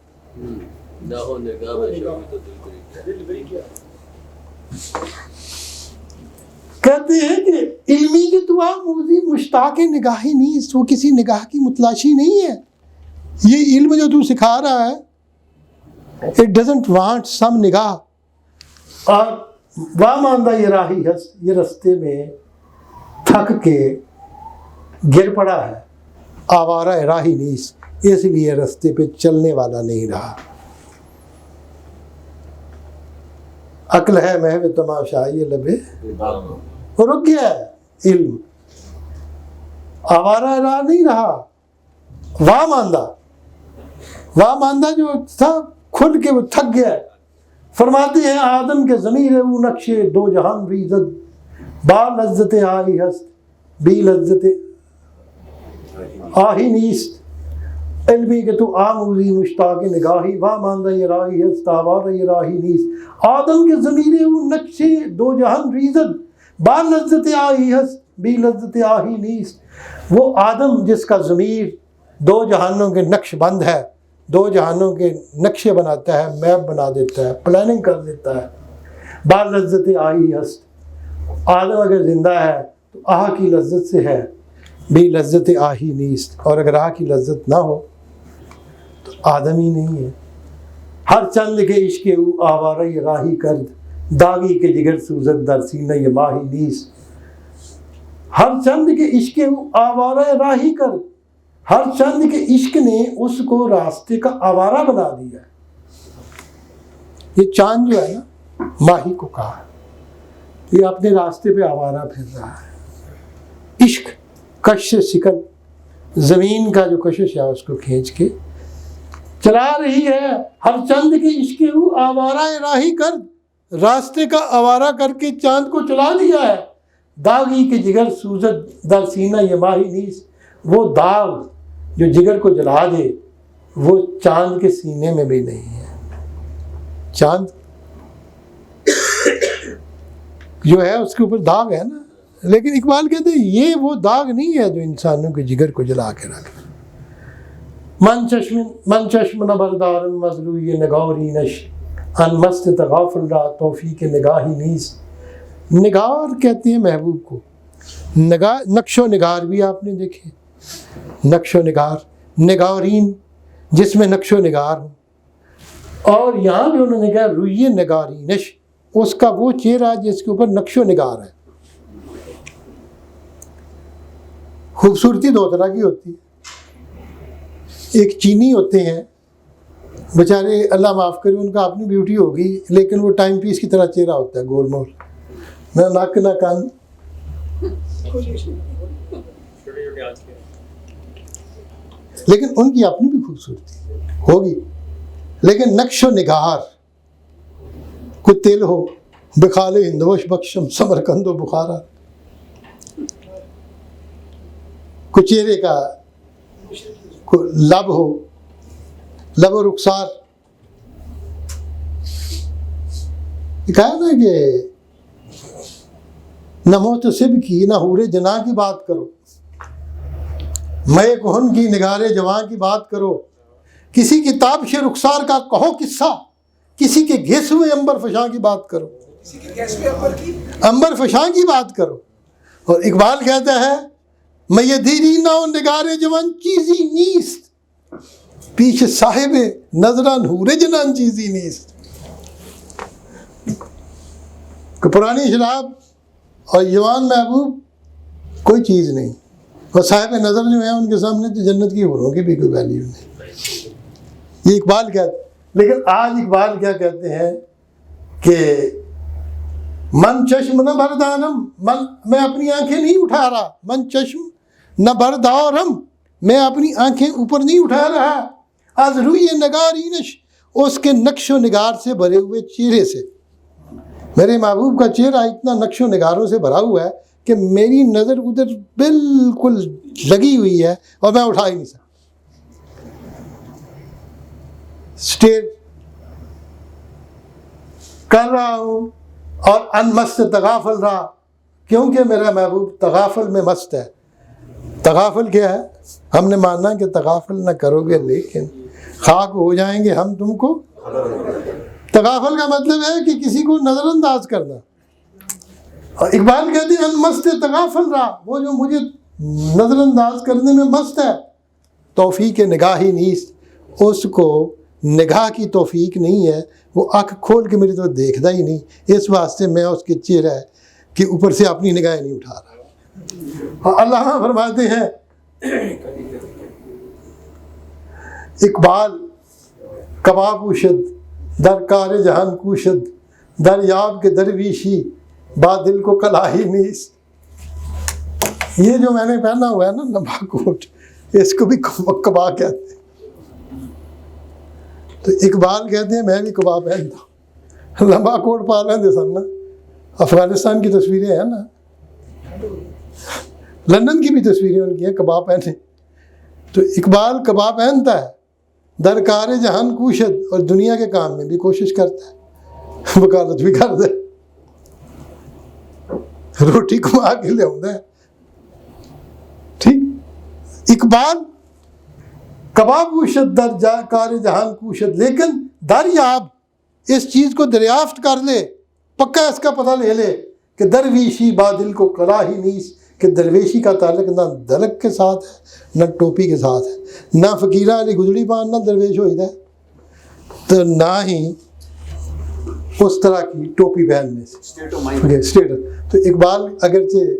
کہتے ہیں کہ علمی کے تو آموزی مشتاق نگاہی نیست، وہ کسی نگاہ کی متلاشی نہیں ہے۔ یہ علم جو تو سکھا رہا ہے it doesn't want some نگاہ، اور واماندہ یہ راہی ہست، یہ رستے میں تھک کے گر پڑا ہے، آوارہ راہی نیست، اس لیے رستے پہ چلنے والا نہیں رہا۔ عقل ہے محو تماشائی لبے، رک گیا ہے علم، آوارہ راہ نہیں رہا، واماندہ جو تھا کھل کے وہ تھک گیا ہے۔ فرماتے ہیں آدم کے ضمیر وہ نقش دو جہان ریزد، با لذت آئی ہست بی لذت آہی نیست، علمی کہ تو آموزی مشتاق نگاہی، واماندہ یہ راہی ہست آوارہ یہ راہی نیست، آدم کے ضمیر وہ نقش دو جہان ریزد، با لذت آئی ہست بی لذت آہی نیست، وہ آدم جس کا ضمیر دو جہانوں کے نقش بند ہے، دو جہانوں کے نقشے بناتا ہے، میپ بنا دیتا ہے، پلاننگ کر دیتا ہے، با لذت آئی ہست، آدم اگر زندہ ہے تو آہ کی لذت سے ہے، بی لذت آہی نیست، اور اگر آہ کی لذت نہ ہو تو آدم ہی نہیں ہے۔ ہر چند کے عشق او آوارہ راہی کرد، داغی کے جگر سوزد در سینہ یہ ماہی نیست، ہر چند کے عشق او آوارہ راہی کرد، ہر چند کے عشق نے اس کو راستے کا آوارہ بنا دیا ہے۔ یہ چاند جو ہے نا، ماہی کو کہا ہے، یہ اپنے راستے پہ آوارہ پھر رہا ہے۔ عشق کش سکل، زمین کا جو کشش ہے اس کو کھینچ کے چلا رہی ہے، ہر چند کے عشق وہ آوارہ راہی کر، راستے کا آوارہ کر کے چاند کو چلا دیا ہے، داغی کے جگر سوزد در سینہ یہ ماہی نیست، وہ داغ جو جگر کو جلا دے وہ چاند کے سینے میں بھی نہیں ہے. چاند جو ہے اس کے اوپر داغ ہے نا، لیکن اقبال کہتے ہیں یہ وہ داغ نہیں ہے جو انسانوں کے جگر کو جلا کے رکھ. من چشم نبردار مزروی نگارینش ان مست تغافل را توفیق نگاہی نیست. نگار کہتے ہیں محبوب کو. نقش و نگار بھی آپ نے دیکھے، نقش و نگار، نگارین جس میں نقش و نگار ہوں. اور یہاں بھی انہوں نے کہا رویے نگارینش، اس کا وہ چہرہ جس کے اوپر نقش و نگار ہے. خوبصورتی دو طرح کی ہوتی ہے. ایک چینی ہوتے ہیں بیچارے، اللہ معاف کرے، ان کا اپنی بیوٹی ہوگی لیکن وہ ٹائم پیس کی طرح چہرہ ہوتا ہے، گول مول، نہ ناک نہ کان. لیکن ان کی اپنی بھی خوبصورتی ہوگی. لیکن نقش و نگار، کوئی تل ہو بخال ہندوش بخشم سمرکند و بخارا، کوئی چہرے کا کوئی لب ہو، لب و رخسار. کہا نا کہ نہ محتسب کی نہ حور جناں کی بات کرو، میں کہن کی نگار جواں کی بات کرو. کسی کی تابش رخسار کا کہو قصہ، کسی کے گھس ہوئے امبر فشاں کی بات کرو، امبر فشاں کی بات کرو. اور اقبال کہتا ہے میں یہ دیری نہ نگار جوان چیزی نیست، پیچھے صاحب نظران حور جنان چیزی نیست. کہ پرانی شراب اور جوان محبوب کوئی چیز نہیں، اور صاحب نظر جو ہیں ان کے سامنے تو جنت کی حوروں کی بھی کوئی ویلیو نہیں. یہ اقبال کہتے. لیکن آج اقبال کیا کہتے ہیں کہ من چشم نہ بردارم، میں اپنی آنکھیں نہیں اٹھا رہا. من چشم نہ بردارم، میں اپنی آنکھیں اوپر نہیں اٹھا رہا. از روی نگارینش، اس کے نقش و نگار سے بھرے ہوئے چہرے سے. میرے محبوب کا چہرہ اتنا نقش و نگاروں سے بھرا ہوا ہے کہ میری نظر ادھر بالکل لگی ہوئی ہے اور میں اٹھا ہی نہیں سکتا. اسٹیٹ کر رہا ہوں اور ان مست تغافل رہا، کیونکہ میرا محبوب تغافل میں مست ہے. تغافل کیا ہے؟ ہم نے ماننا کہ تغافل نہ کرو گے لیکن خاک ہو جائیں گے ہم تم کو. تغافل کا مطلب ہے کہ کسی کو نظر انداز کرنا. اور اقبال کہتے ہیں ان مست تغافل رہا، وہ جو مجھے نظر انداز کرنے میں مست ہے. توفیق نگاہی نیست، اس کو نگاہ کی توفیق نہیں ہے، وہ آنکھ کھول کے میری طرف دیکھتا ہی نہیں. اس واسطے میں اس کے چہرہ کے اوپر سے اپنی نگاہیں نہیں اٹھا رہا. اور اللہ فرماتے ہیں اقبال کباب پوشد در کار جہان کوشد دریاب کے درویشی با دل کو کلاہی نیست. یہ جو میں نے پہنا ہوا ہے نا لمبا کوٹ، اس کو بھی کبا کہتے ہیں. تو اقبال کہتے ہیں میں بھی کبا پہنتا ہوں. لمبا کوٹ پا رہے تھے سن نا، افغانستان کی تصویریں ہیں نا، لندن کی بھی تصویریں ان کی ہیں کبا پہنے. تو اقبال کبا پہنتا ہے، درکار جہان کوشد، اور دنیا کے کام میں بھی کوشش کرتا ہے، وکالت بھی کرتا ہے، روٹی کما کے لے آتا ہے. ٹھیک، اقبال کبا کوشد در کار جہان کوشد، لیکن دریاب اس چیز کو دریافت کر لے، پکا اس کا پتہ لے لے کہ درویشی با دل کو کلاہی نیست، کہ درویشی کا تعلق نہ دلک کے ساتھ ہے نہ ٹوپی کے ساتھ ہے، نہ فقیرہ علی گجڑی پان نہ درویش ہوتا ہے، تو نہ ہی اس طرح کی ٹوپی پہننے سے اسٹیٹس. تو اقبال اگرچہ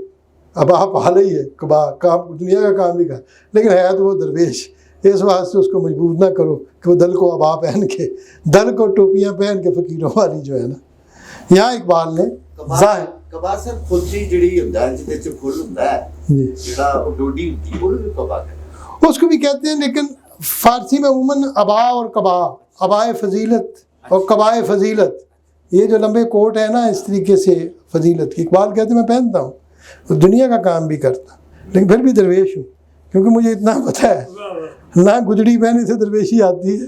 ابا پالے ہی ہے، کبا کام دنیا کا کام بھی کر، لیکن ہے تو وہ درویش. اس واسطے اس کو مجبور نہ کرو کہ وہ دل کو ابا پہن کے، دل کو ٹوپیاں پہن کے فقیروں والی جو ہے نا. یہاں اقبال نے ظاہر کبا سر فلسی جڑی ہوندا ہے جدے چ پھل ہوندا ہے جڑا ڈوڈی ہوندی ہے وہ بھی کبا ہے، اس کو بھی کہتے ہیں. لیکن فارسی میں عموماً ابا اور کبا، ابائے فضیلت اور کبائے فضیلت، یہ جو لمبے کوٹ ہے نا اس طریقے سے فضیلت کی، اقبال کہتے ہیں میں پہنتا ہوں. دنیا کا کام بھی کرتا لیکن پھر بھی درویش ہوں، کیونکہ مجھے اتنا پتہ ہے نہ گجڑی پہنے سے درویشی آتی ہے۔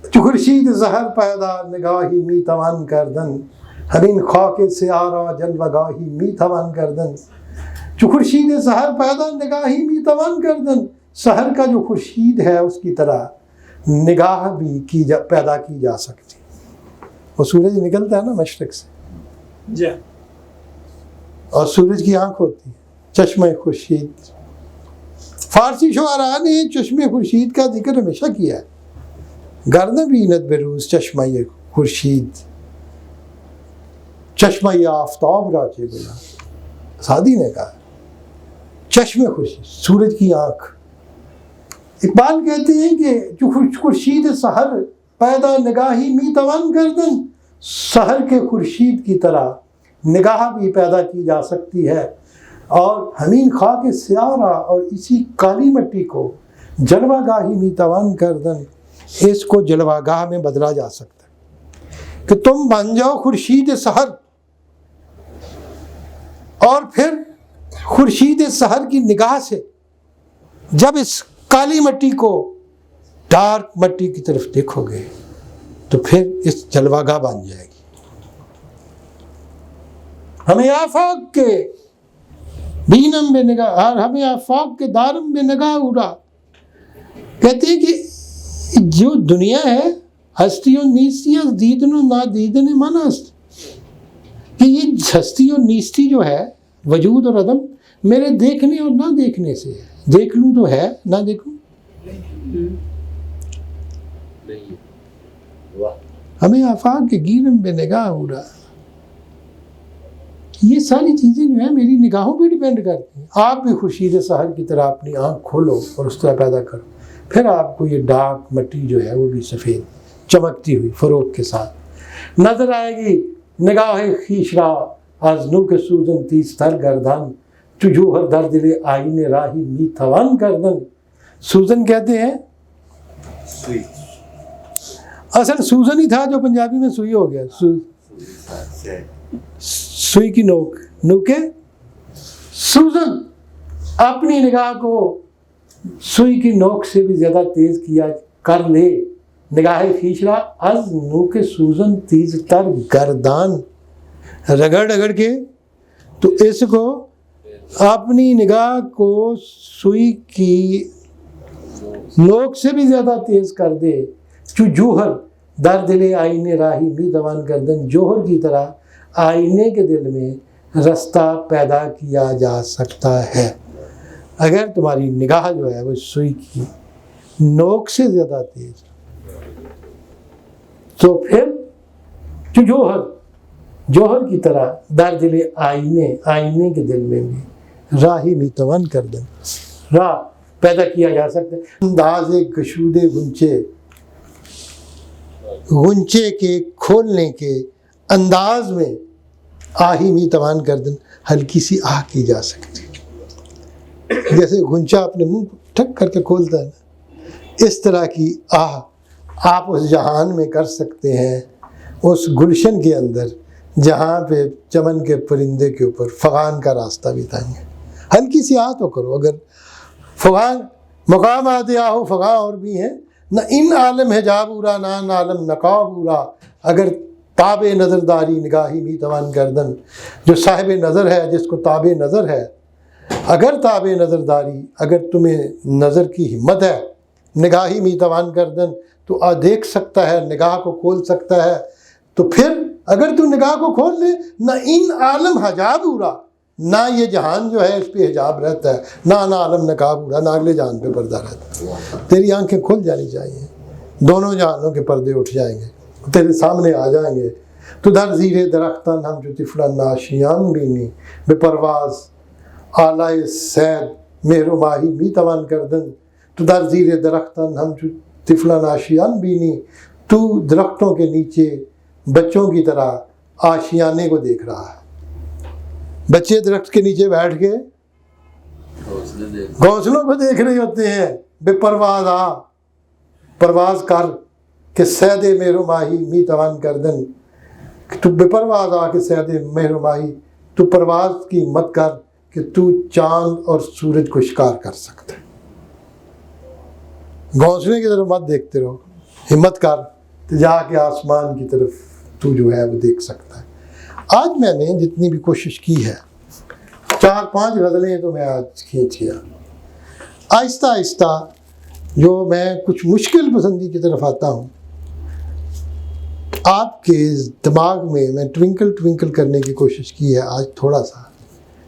چو خورشید زہر پیدا نگاہی می توان کردن، همین خاک سیاه را جلوگاهی می توان کردن۔ چو خورشید سحر پیدا نگاہی می توان کردن، سحر کا جو خورشید ہے اس کی طرح نگاہ بھی پیدا کی جا سکتی۔ وہ سورج نکلتا ہے نا مشرق سے، اور سورج کی آنکھ ہوتی ہے چشمہ خورشید۔ فارسی شعراء نے چشمہ خورشید کا ذکر ہمیشہ کیا ہے، گرنہ بیند بروز چشمہ خورشید، چشمہ آفتاب راچے بلا، سعدی نے کہا چشمہ خورشید، سورج کی آنکھ۔ اقبال کہتے ہیں کہ جو خورشید سحر پیدا نگاہی می توان کردن، سحر کے خورشید کی طرح نگاہ بھی پیدا کی جا سکتی ہے، اور ہمین خاک سیارہ، اور اسی کالی مٹی کو جلوہ گاہی می توان کردن، اس کو جلوہ گاہ میں بدلا جا سکتا ہے کہ تم بن جاؤ خورشید سحر، اور پھر خورشید سحر کی نگاہ سے جب اس کالی مٹی کو ڈارک مٹی کی طرف دیکھو گے تو پھر اس جلوہ گاہ بن جائے گی۔ ہمیں آفاق کے بینم بے نگاہ، اور ہمیں آفاق کے دارم بے نگاہ اڑا، کہتے ہیں کہ جو دنیا ہے ہستی و نیستی از دیدن و نادیدن من است، کہ یہ ہستی اور نیستی جو ہے وجود اور عدم میرے دیکھنے اور نہ دیکھنے سے ہے۔ دیکھ لوں تو ہے، نہ دیکھوں ہمیں آفاق کے گیرم بے نگاہ اڑا۔ یہ ساری چیزیں جو ہیں میری نگاہوں پہ ڈیپینڈ کرتی ہیں۔ آپ بھی خورشید سحر کی طرح اپنی آنکھ کھولو اور اس طرح پیدا کرو، پھر آپ کو یہ ڈارک مٹی جو ہے وہ بھی سفید چمکتی ہوئی فروغ کے ساتھ نظر آئے گی۔ نگاہ خویش را از نوک سوزن تیزتر گردن، چو جوہر در دل آئین راہی می توان کردن۔ سوزن کہتے ہیں سوئی، اصل سوزن ہی تھا جو پنجابی میں سوئی ہو گیا، سوئی کی نوک، نوکے سوزن اپنی نگاہ کو سوئی کی نوک سے بھی زیادہ تیز کیا کر لے۔ نگاہ خویش را از نوک سوزن تیز تر گردان، رگڑ رگڑ کے تو اس کو اپنی نگاہ کو سوئی کی نوک سے بھی زیادہ تیز کر دے۔ چو جوہر در دل آئینے راہی می توان کردن، جوہر کی طرح آئینے کے دل میں رستہ پیدا کیا جا سکتا ہے اگر تمہاری نگاہ جو ہے وہ سوئی کی نوک سے زیادہ تیز، تو پھر جو جوہر کی طرح در دل آئینے کے دل میں بھی راہی می توان کردن، راہ پیدا کیا جا سکتا ہے۔ انداز گشود غنچے کے کھولنے کے انداز میں آہی می توان کردن، ہلکی سی آہ کی جا سکتی ہے۔ جیسے غنچہ اپنے منہ ٹھک کر کے کھولتا ہے نا، اس طرح کی آہ آپ اس جہان میں کر سکتے ہیں، اس گلشن کے اندر جہاں پہ چمن کے پرندے کے اوپر فغان کا راستہ بتائیں گے۔ ہلکی سی آہ تو کرو، اگر فغان مقامات آہو فغاں اور بھی ہیں، نہ ان عالم حجاب اورا نہ ان عالم نقاب اورا، اگر تاب نظر داری نگاہی می توان کردن، جو صاحب نظر ہے، جس کو تاب نظر ہے، اگر تاب نظر داری، اگر تمہیں نظر کی ہمت ہے، نگاہی می توان کردن، تو دیکھ سکتا ہے، نگاہ کو کھول سکتا ہے، تو پھر اگر تو نگاہ کو کھول لے، نہ ان عالم حجاب اورا، نہ یہ جہان جو ہے اس پہ حجاب رہتا ہے، نہ عالم نقاب اورا، نہ اگلے جہان پہ پردہ رہتا ہے۔ تیری آنکھیں کھل جانی چاہیے، دونوں جہانوں کے پردے اٹھ جائیں گے، تیرے سامنے آ جائیں گے۔ تو در زیر درختان ہم جو طفلان ناشیان بینی، بے پرواز آلائے سید مہر و ماہی می توان کردن، تو در زیر درختان ہم جو طفلان آشیان بینی، تو درختوں کے نیچے بچوں کی طرح آشیانے کو دیکھ رہا ہے۔ بچے درخت کے نیچے بیٹھ کے گھونسلوں کو دیکھ رہے ہوتے ہیں، بے پرواز پرواز کر کہ سید مہر و ماہی می توان کردن، کہ تو بے پرواز آ کے سید مہر ماہی تو پرواز کی ہمت کر کہ تو چاند اور سورج کو شکار کر سکتا ہے. گھونسلے کی طرف مت دیکھتے رہو، ہمت کر تو جا کے آسمان کی طرف تو جو ہے وہ دیکھ سکتا ہے. آج میں نے جتنی بھی کوشش کی ہے، 4-5 غزلیں تو میں آج کھینچ گیا. آہستہ آہستہ جو میں کچھ مشکل پسندی کی طرف آتا ہوں، آپ کے دماغ میں ٹوینکل ٹوینکل کرنے کی کوشش کی ہے آج تھوڑا سا،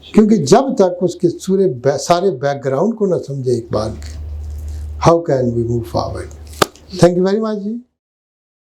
کیونکہ جب تک اس کے سارے بیک گراؤنڈ کو نہ سمجھے اقبال کے، how can we move forward. Thank you very much G.